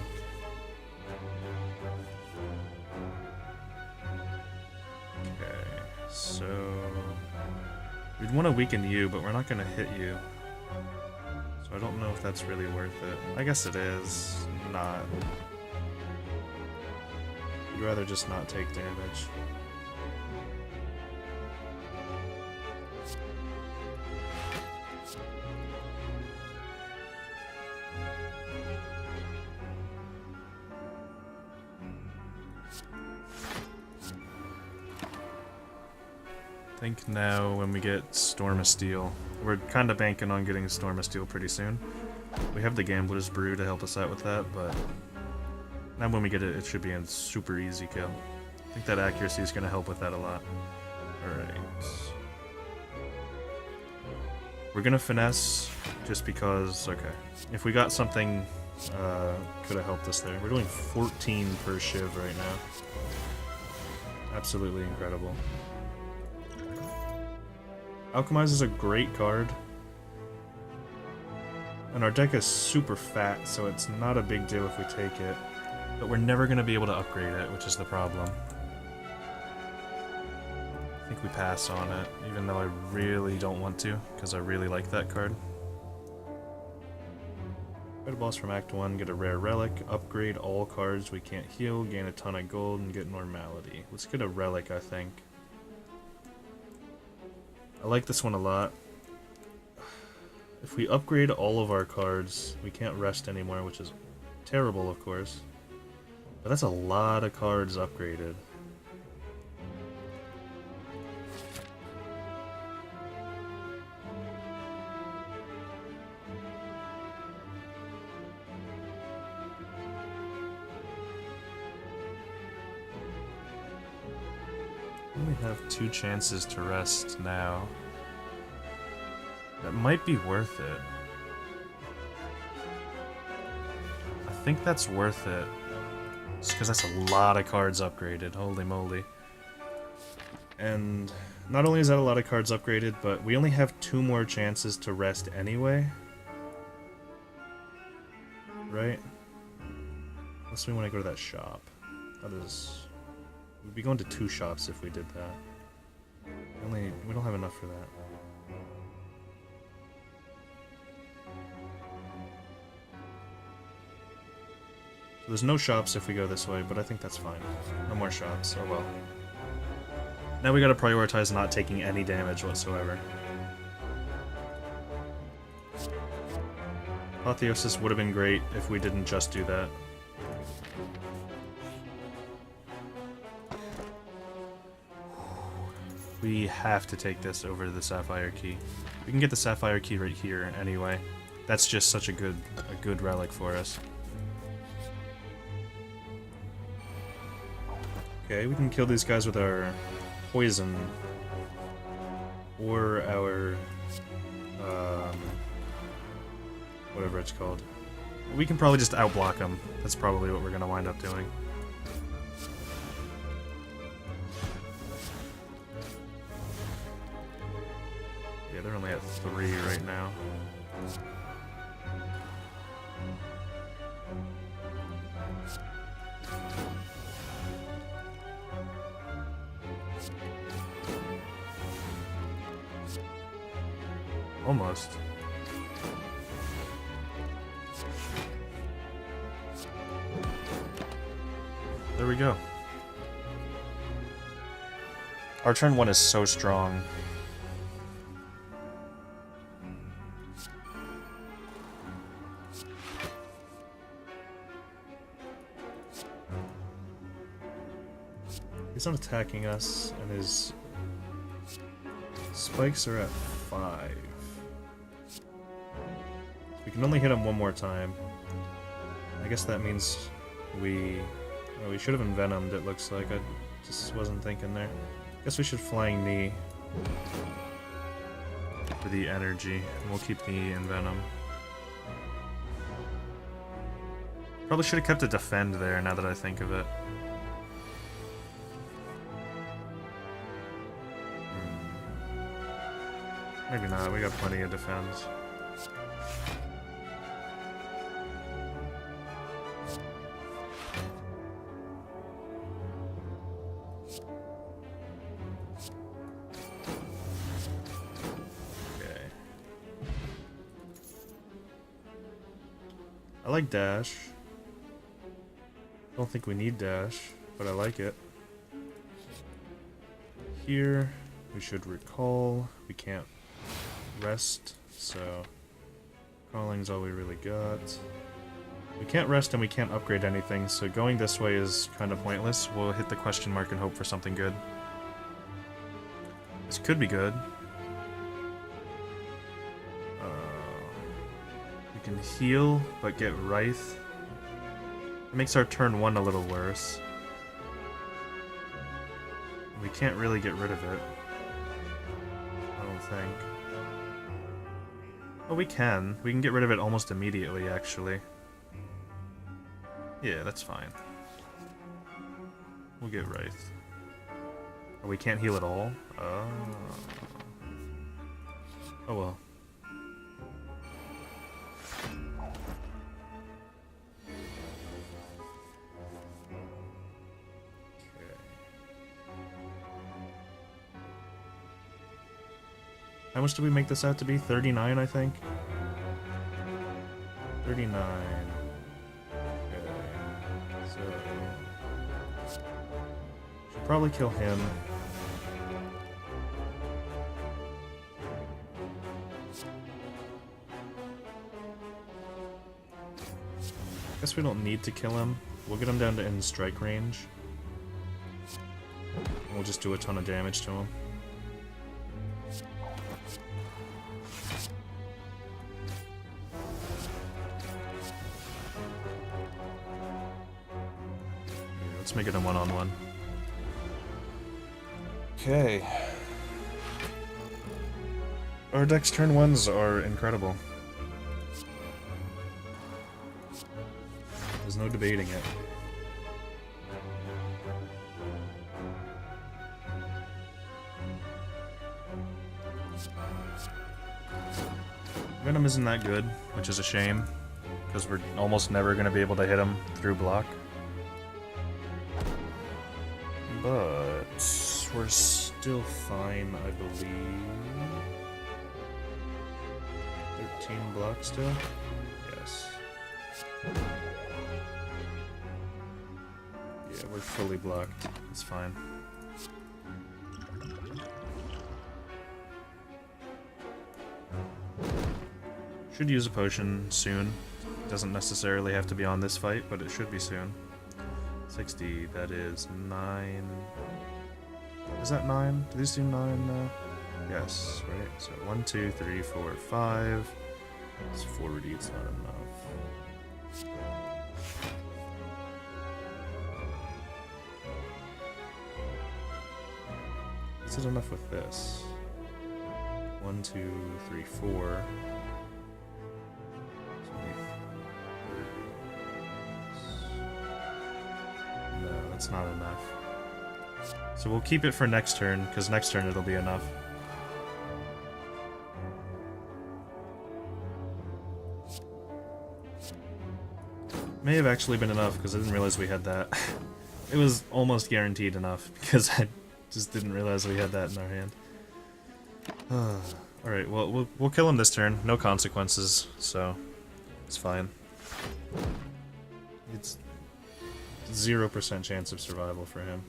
Okay, so we'd want to weaken you, but we're not going to hit you. So I don't know if that's really worth it. I guess it is. Not. I'd rather just not take damage. I think now when we get Storm of Steel, we're kind of banking on getting Storm of Steel pretty soon. We have the Gambler's Brew to help us out with that, but now when we get it, it should be a super easy kill. I think that accuracy is going to help with that a lot. Alright. We're going to finesse just because, okay. If we got something, could have helped us there. We're doing 14 per Shiv right now. Absolutely incredible. Alchemize is a great card. And our deck is super fat, so it's not a big deal if we take it. But we're never going to be able to upgrade it, which is the problem. I think we pass on it, even though I really don't want to, because I really like that card. Fight a boss from Act 1, get a rare relic, upgrade all cards we can't heal, gain a ton of gold, and get normality. Let's get a relic, I think. I like this one a lot. If we upgrade all of our cards, we can't rest anymore, which is terrible, of course. But that's a lot of cards upgraded. We only have 2 chances to rest now. That might be worth it. I think that's worth it. Just because that's a lot of cards upgraded, holy moly. And not only is that a lot of cards upgraded, but we only have 2 more chances to rest anyway. Right? Unless we want to go to that shop. That is... We'd be going to 2 shops if we did that. We don't have enough for that. So there's no shops if we go this way, but I think that's fine. No more shops, oh well. Now we gotta prioritize not taking any damage whatsoever. Apotheosis would have been great if we didn't just do that. We have to take this over the Sapphire Key. We can get the Sapphire Key right here anyway. That's just such a good relic for us. Okay, we can kill these guys with our poison or our whatever it's called. We can probably just outblock them. That's probably what we're going to wind up doing. Yeah, they're only at 3 right now. Almost. There we go. Our turn 1 is so strong. He's not attacking us, and his spikes are at 5. We can only hit him one more time. I guess that means we should have envenomed, it looks like. I just wasn't thinking there. Guess we should flying knee for the energy, and we'll keep the envenom. Probably should have kept a defend there, now that I think of it. Maybe not, we got plenty of defense. I like dash. Don't think we need dash, but I like it. Here, we should recall. We can't rest, so calling's all we really got. We can't rest and we can't upgrade anything, so going this way is kind of pointless. We'll hit the question mark and hope for something good. This could be good. We can heal, but get Wraith. It makes our turn 1 a little worse. We can't really get rid of it, I don't think. Oh, we can. We can get rid of it almost immediately, actually. Yeah, that's fine. We'll get Wraith. Oh, we can't heal at all? Oh. Oh well. How much did we make this out to be? 39, I think? 39. Okay. So... should probably kill him. Guess we don't need to kill him. We'll get him down to end strike range. And we'll just do a ton of damage to him. Let's make it a one-on-one. Okay. Our deck's turn 1s are incredible. There's no debating it. Venom isn't that good, which is a shame, because we're almost never going to be able to hit him through block. But we're still fine, I believe. 13 block still? Yes. Yeah, we're fully blocked. It's fine. Should use a potion soon. Doesn't necessarily have to be on this fight, but it should be soon. 60, that is 9. Is that 9? Do these do 9 now? Yes, right? So 1, 2, 3, 4, 5. It's 40, it's not enough. Is it enough with this? 1, 2, 3, 4. No, that's not enough. So we'll keep it for next turn, because next turn it'll be enough. May have actually been enough, because I didn't realize we had that. It was almost guaranteed enough, because I just didn't realize we had that in our hand. Alright, well, we'll kill him this turn. No consequences, so it's fine. It's 0% chance of survival for him.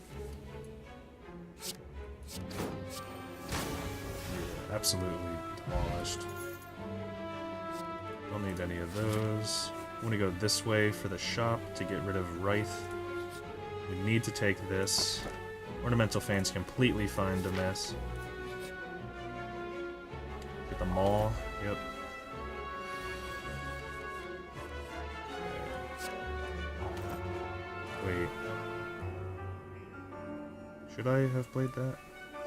Yeah, absolutely demolished. Don't need any of those. I want to go this way for the shop to get rid of Wraith. We need to take this. Ornamental Fan's completely fine to miss. Get the Maul. Yep. Wait. Should I have played that?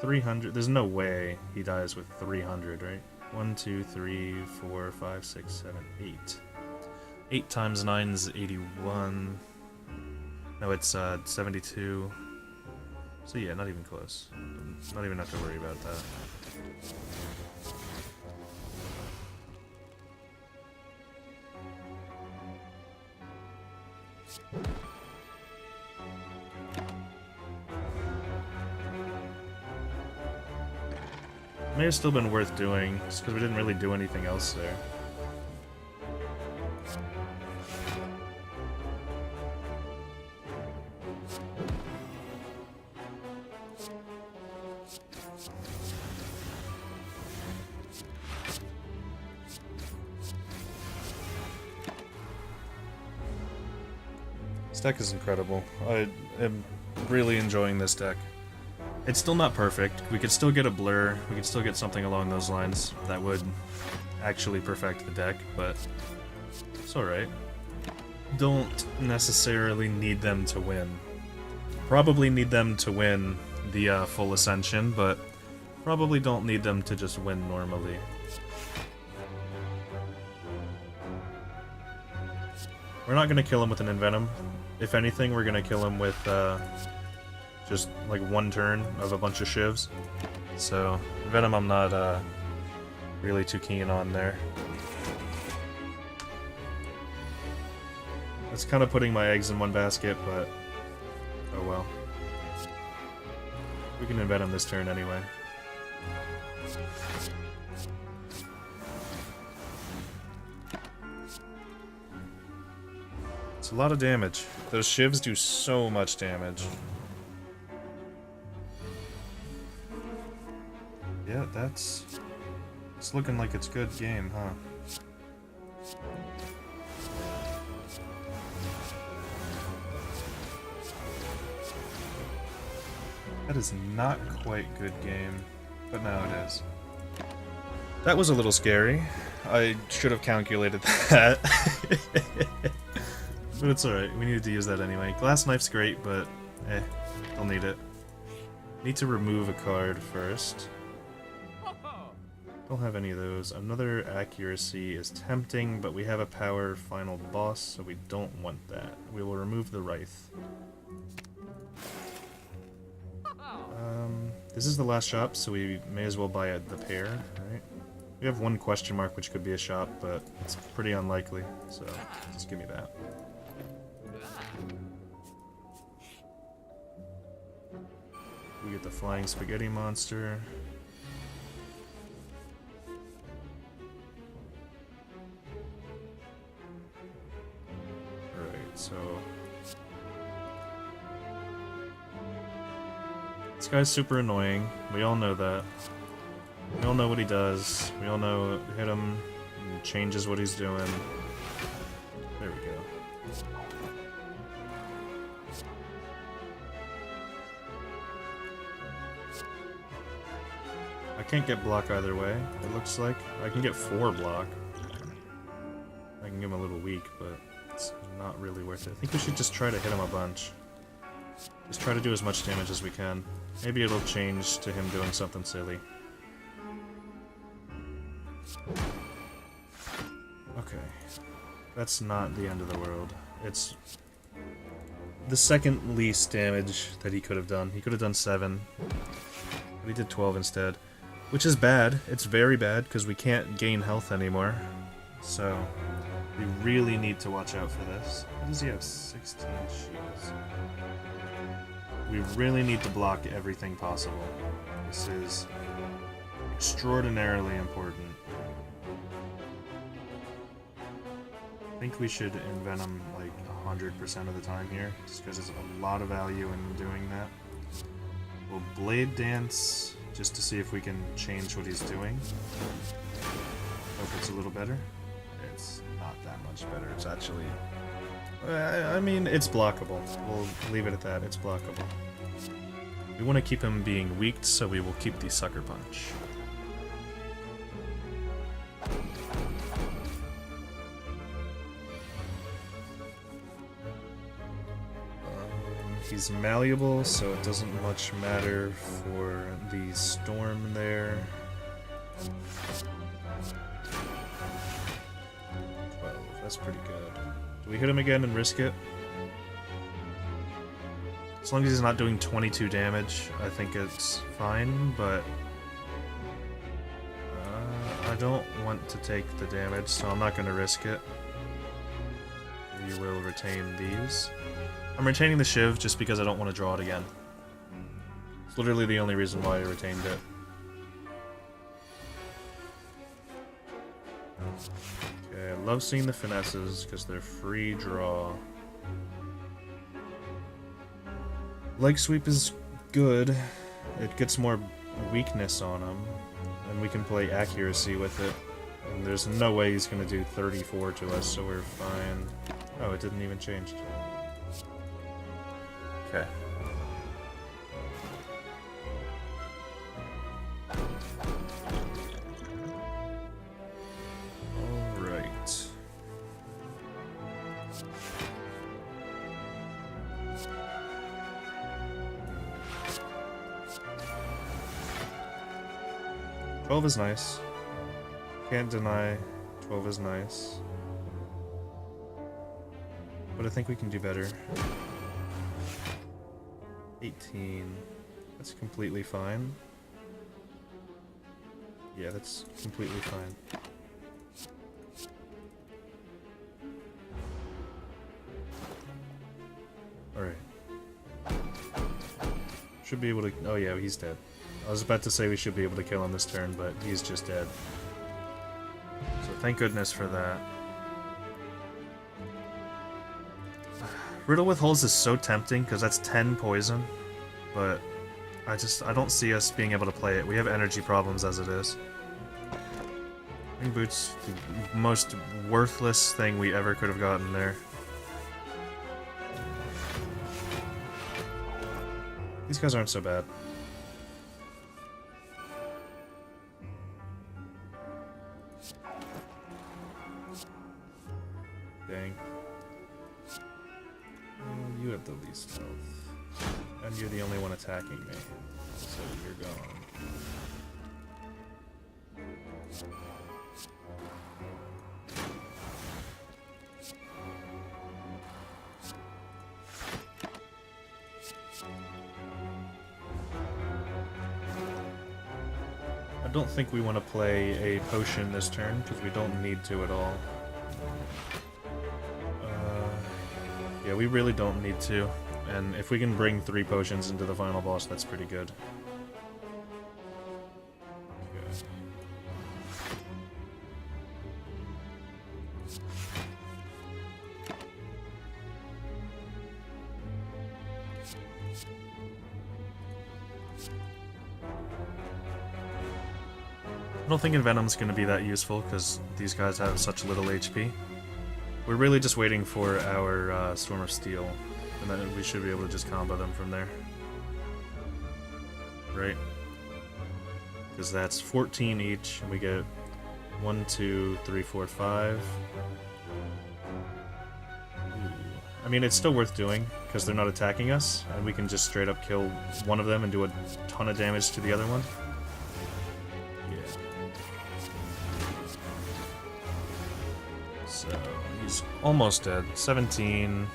300. There's no way he dies with 300, right? 1, 2, 3, 4, 5, 6, 7, 8. 8 times 9 is 81. No, it's 72. So yeah, not even close. Not even have to worry about that. May have still been worth doing, just because we didn't really do anything else there. This deck is incredible. I am really enjoying this deck. It's still not perfect. We could still get a blur. We could still get something along those lines that would actually perfect the deck, but it's alright. Don't necessarily need them to win. Probably need them to win the full Ascension, but probably don't need them to just win normally. We're not going to kill him with an Envenom. If anything, we're going to kill him with just like one turn of a bunch of Shivs. So, Venom I'm not really too keen on there. It's kind of putting my eggs in one basket, but oh well. We can Envenom this turn anyway. It's a lot of damage. Those Shivs do so much damage. Yeah, it's looking like it's good game, huh? That is not quite good game, but now it is. That was a little scary. I should have calculated that. But it's alright, we needed to use that anyway. Glass Knife's great, but don't need it. Need to remove a card first. Don't have any of those. Another Accuracy is tempting, but we have a Power Final Boss, so we don't want that. We will remove the Wraith. This is the last shop, so we may as well buy the pair, right? We have one question mark, which could be a shop, but it's pretty unlikely, so just give me that. We get the Flying Spaghetti Monster. So this guy's super annoying. We all know that. We all know what he does. We all know hit him and changes what he's doing. There we go. I can't get block either way, it looks like. I can get 4 block. I can give him a little weak, but it's not really worth it. I think we should just try to hit him a bunch. Just try to do as much damage as we can. Maybe it'll change to him doing something silly. Okay. That's not the end of the world. It's the second least damage that he could have done. He could have done 7, but he did 12 instead. Which is bad. It's very bad, because we can't gain health anymore. So, we really need to watch out for this. What does he have? 16 shields. We really need to block everything possible. This is extraordinarily important. I think we should envenom like 100% of the time here, just because there's a lot of value in doing that. We'll Blade Dance, just to see if we can change what he's doing. Hope it's a little better. It's not that much better. It's actually... I mean, it's blockable. We'll leave it at that. It's blockable. We want to keep him being weaked, so we will keep the Sucker Punch. He's malleable, so it doesn't much matter for the storm there. 12, that's pretty good. Do we hit him again and risk it? As long as he's not doing 22 damage, I think it's fine, but I don't want to take the damage, so I'm not going to risk it. We will retain these. I'm retaining the Shiv just because I don't want to draw it again. It's literally the only reason why I retained it. Okay, I love seeing the finesses because they're free draw. Leg sweep is good. It gets more weakness on him, and we can play accuracy with it. And there's no way he's going to do 34 to us, so we're fine. Oh, it didn't even change. Okay. All right. "12 is nice. Can't deny 12 is nice. But I think we can do better. 18. That's completely fine. Yeah, that's completely fine. Alright. Should be able to... Oh yeah, he's dead. I was about to say we should be able to kill him this turn, but he's just dead. So thank goodness for that. Riddle with Holes is so tempting, because that's 10 poison, but I don't see us being able to play it. We have energy problems as it is. Ring Boots, the most worthless thing we ever could have gotten there. These guys aren't so bad. Dang. You have the least health. And you're the only one attacking me. So you're gone. I don't think we want to play a potion this turn, because we don't need to at all. Yeah, we really don't need to. And if we can bring 3 potions into the final boss, that's pretty good. Okay. I don't think Envenom's going to be that useful, because these guys have such little HP. We're really just waiting for our Storm of Steel, and then we should be able to just combo them from there. Right? Because that's 14 each, and we get 1, 2, 3, 4, 5. Ooh. I mean, it's still worth doing, because they're not attacking us, and we can just straight up kill one of them and do a ton of damage to the other one. Yeah. So he's almost dead. 17.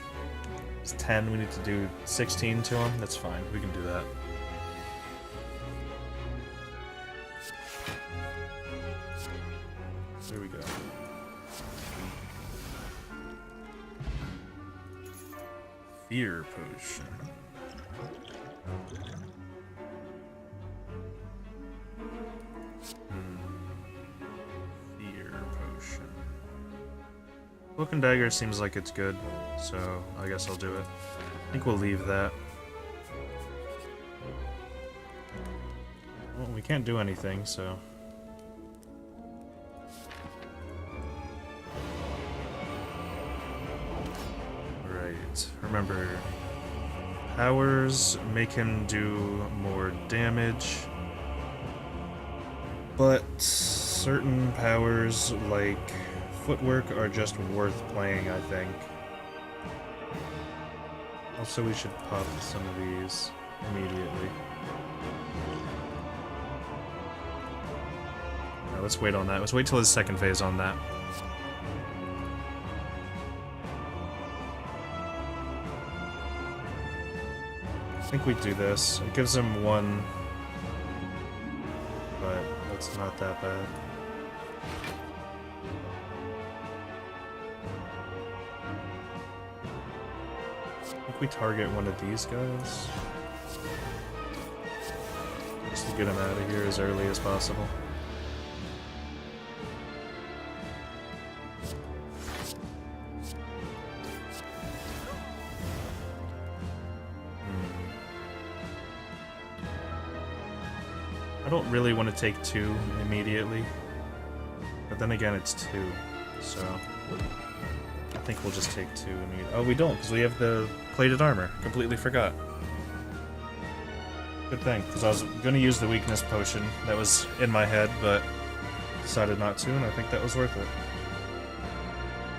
It's 10. We need to do 16 to him. That's fine. We can do that. There we go. Fear potion. Fear potion. Book and dagger seems like it's good, so I guess I'll do it. I think we'll leave that. Well, we can't do anything, so... Right, remember, powers make him do more damage, but certain powers, like footwork, are just worth playing, I think. Also, we should pop some of these immediately. Now, let's wait on that. Let's wait till his second phase on that. I think we do this. It gives him one, but that's not that bad. I think we target one of these guys. Just to get him out of here as early as possible. I don't really want to take 2 immediately, but then again it's 2, so I think we'll just take 2 immediately. Oh, we don't, because we have the plated armor. Completely forgot. Good thing, because I was going to use the weakness potion that was in my head, but decided not to, and I think that was worth it.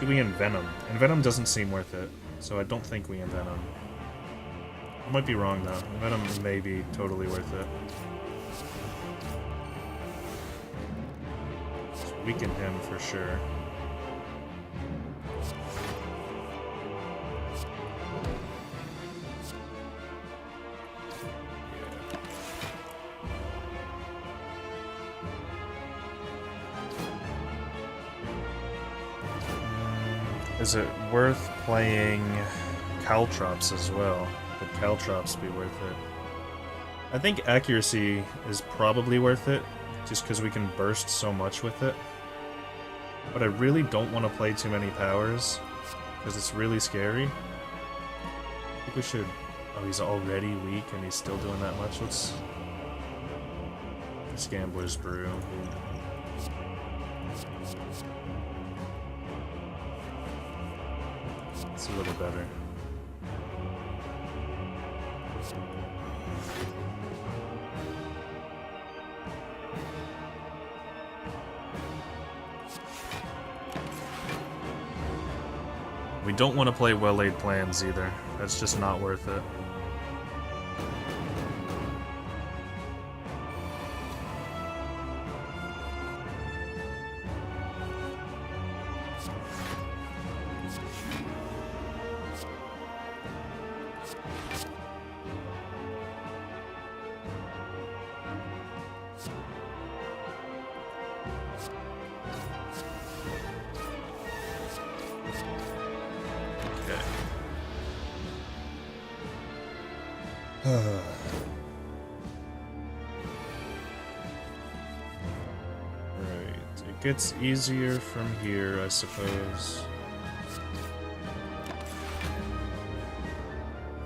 Do we envenom? Envenom doesn't seem worth it, so I don't think we envenom. I might be wrong, though. Envenom may be totally worth it. Weaken him for sure. Is it worth playing Caltrops as well? Would Caltrops be worth it? I think accuracy is probably worth it, just because we can burst so much with it. But I really don't want to play too many powers, because it's really scary. I think we should... Oh, he's already weak and he's still doing that much. Let's Gambler's Brew. It's a little better. We don't want to play well-laid plans either. That's just not worth it. Gets easier from here, I suppose.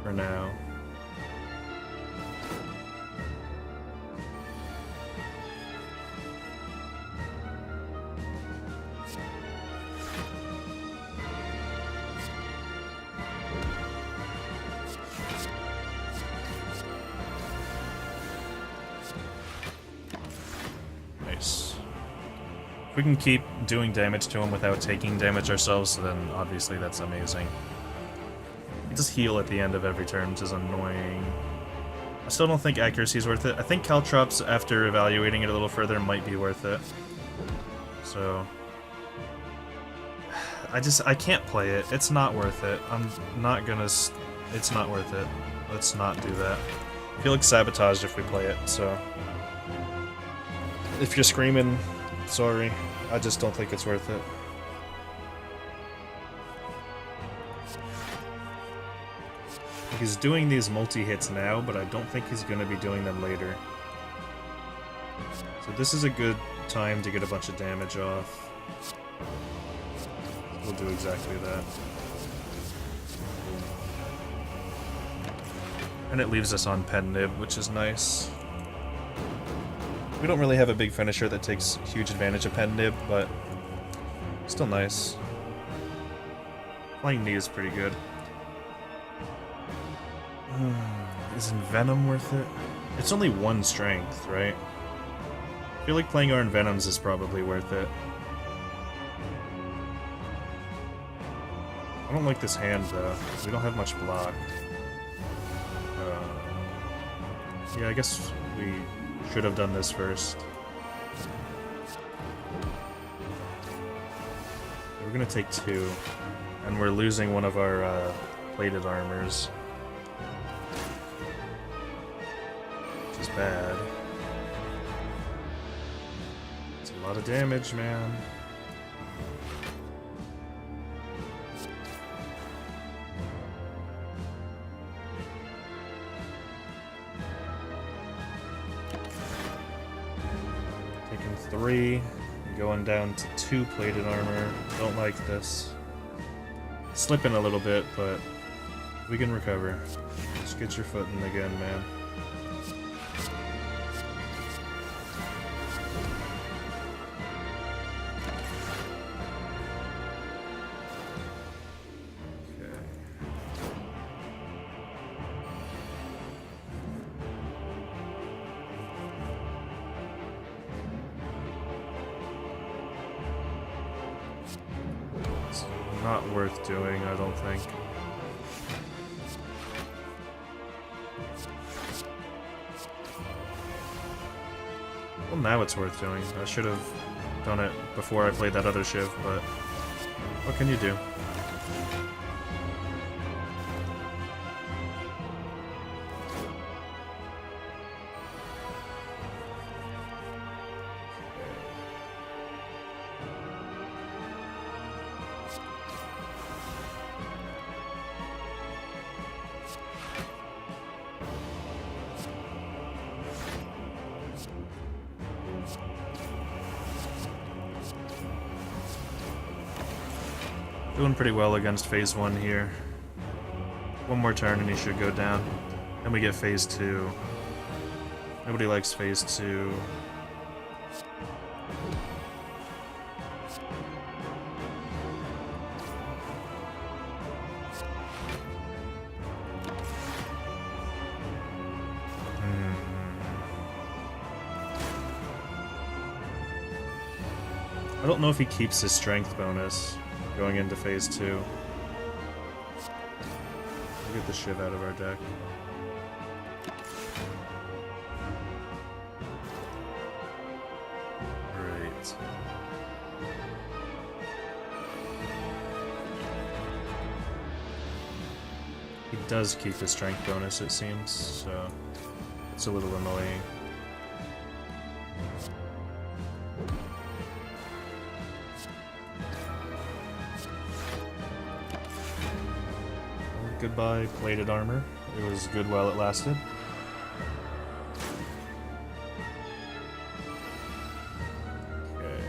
For now. We can keep doing damage to him without taking damage ourselves, so then obviously that's amazing. We just heal at the end of every turn, which is annoying. I still don't think accuracy is worth it. I think Caltrops, after evaluating it a little further, might be worth it. So... I can't play it. It's not worth it. I'm not gonna... It's not worth it. Let's not do that. I feel like sabotaged if we play it, so... If you're screaming, sorry. I just don't think it's worth it. He's doing these multi-hits now, but I don't think he's going to be doing them later. So this is a good time to get a bunch of damage off. We'll do exactly that. And it leaves us on pen nib, which is nice. We don't really have a big finisher that takes huge advantage of pen nib, but still nice. Playing knee is pretty good. Is Envenom worth it? It's only 1 strength, right? I feel like playing our Envenoms is probably worth it. I don't like this hand, though. We don't have much block. Yeah, I guess we should have done this first. We're gonna take 2, and we're losing one of our plated armors. Which is bad. It's a lot of damage, man. Taking 3, going down to 2 plated armor. Don't like this. Slipping a little bit, but we can recover. Just get your footing again, man. Not worth doing, I don't think. Well, now it's worth doing. I should have done it before I played that other Shiv, but what can you do? Doing pretty well against phase 1 here. One more turn and he should go down. Then we get phase 2. Nobody likes phase 2. I don't know if he keeps his strength bonus going into phase 2. We'll get the Shiv out of our deck. Right. He does keep his strength bonus, it seems, so it's a little annoying. Goodbye, plated armor. It was good while it lasted. Okay.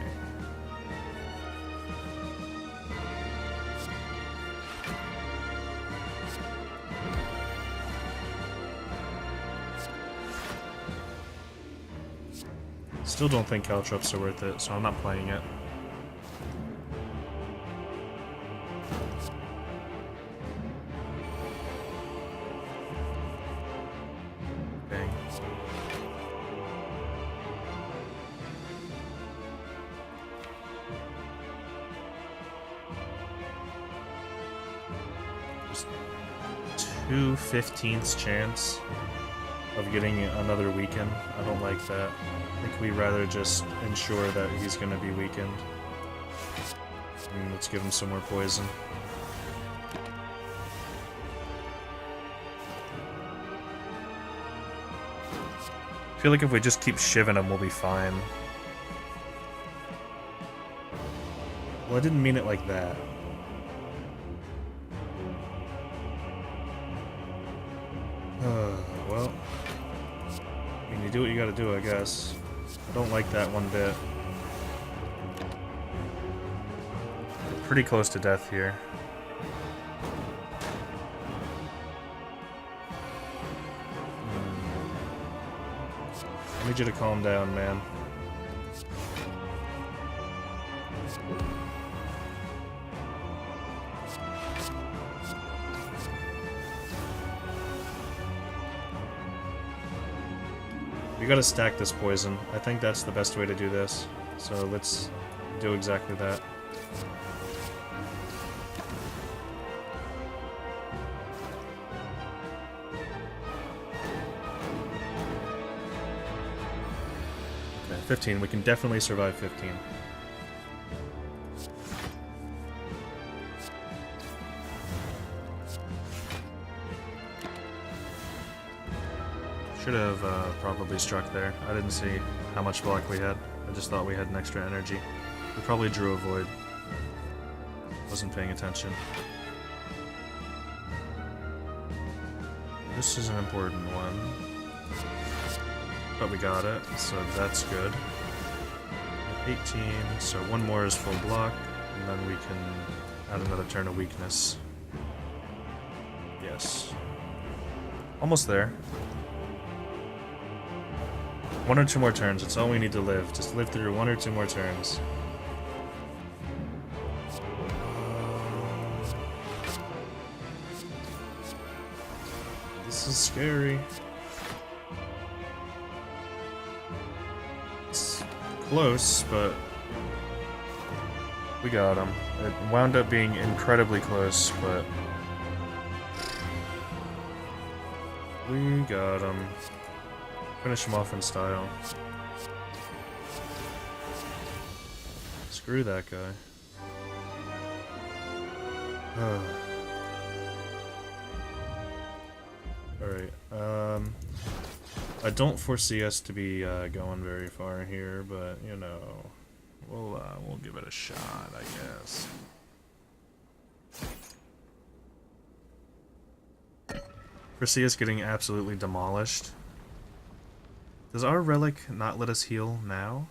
Still don't think caltrops are worth it, so I'm not playing it. Just 2/15ths chance of getting another weaken. I don't like that. I think we rather just ensure that he's going to be weakened. and let's give him some more poison. I feel like if we just keep shivving him, we'll be fine. Well, I didn't mean it like that. Well, I mean, you do what you gotta do, I guess. I don't like that one bit. We're pretty close to death here. I need you to calm down, man. We gotta stack this poison. I think that's the best way to do this. So let's do exactly that. Okay, 15. We can definitely survive 15. Should have probably struck there. I didn't see how much block we had. I just thought we had an extra energy. We probably drew a void. Wasn't paying attention. This is an important one. But we got it, so that's good. 18, so one more is full block, and then we can add another turn of weakness. Yes. Almost there. One or two more turns, it's all we need to live. Just live through one or two more turns. This is scary. It's close, but we got him. It wound up being incredibly close, but we got him. Finish him off in style. Screw that guy. Alright, I don't foresee us to be going very far here, but, you know, we'll give it a shot, I guess. Foresee us getting absolutely demolished. Does our relic not let us heal now?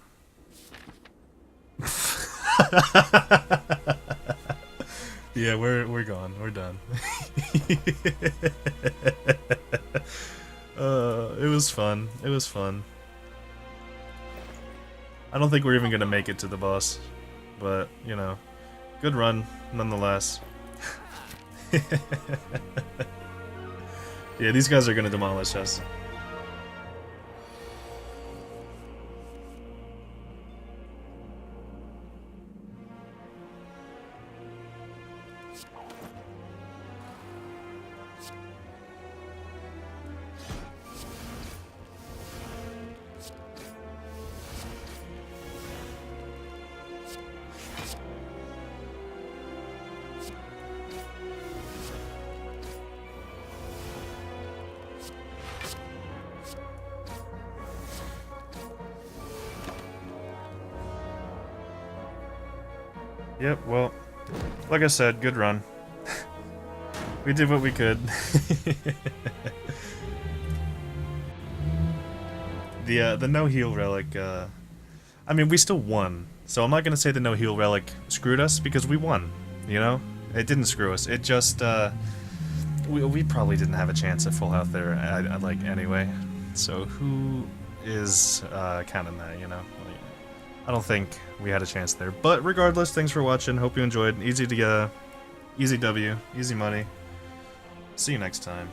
Yeah, we're gone. We're done. It was fun. It was fun. I don't think we're even gonna make it to the boss, but you know, good run nonetheless. Yeah, these guys are gonna demolish us. Yep, well, like I said, good run. We did what we could. The no-heal relic, I mean, we still won. So I'm not gonna say the no-heal relic screwed us, because we won, you know? It didn't screw us, it just, we probably didn't have a chance at full health there, like, anyway. So who is, counting that, you know? I don't think we had a chance there. But regardless, thanks for watching. Hope you enjoyed. Easy to get, easy W, easy money. See you next time.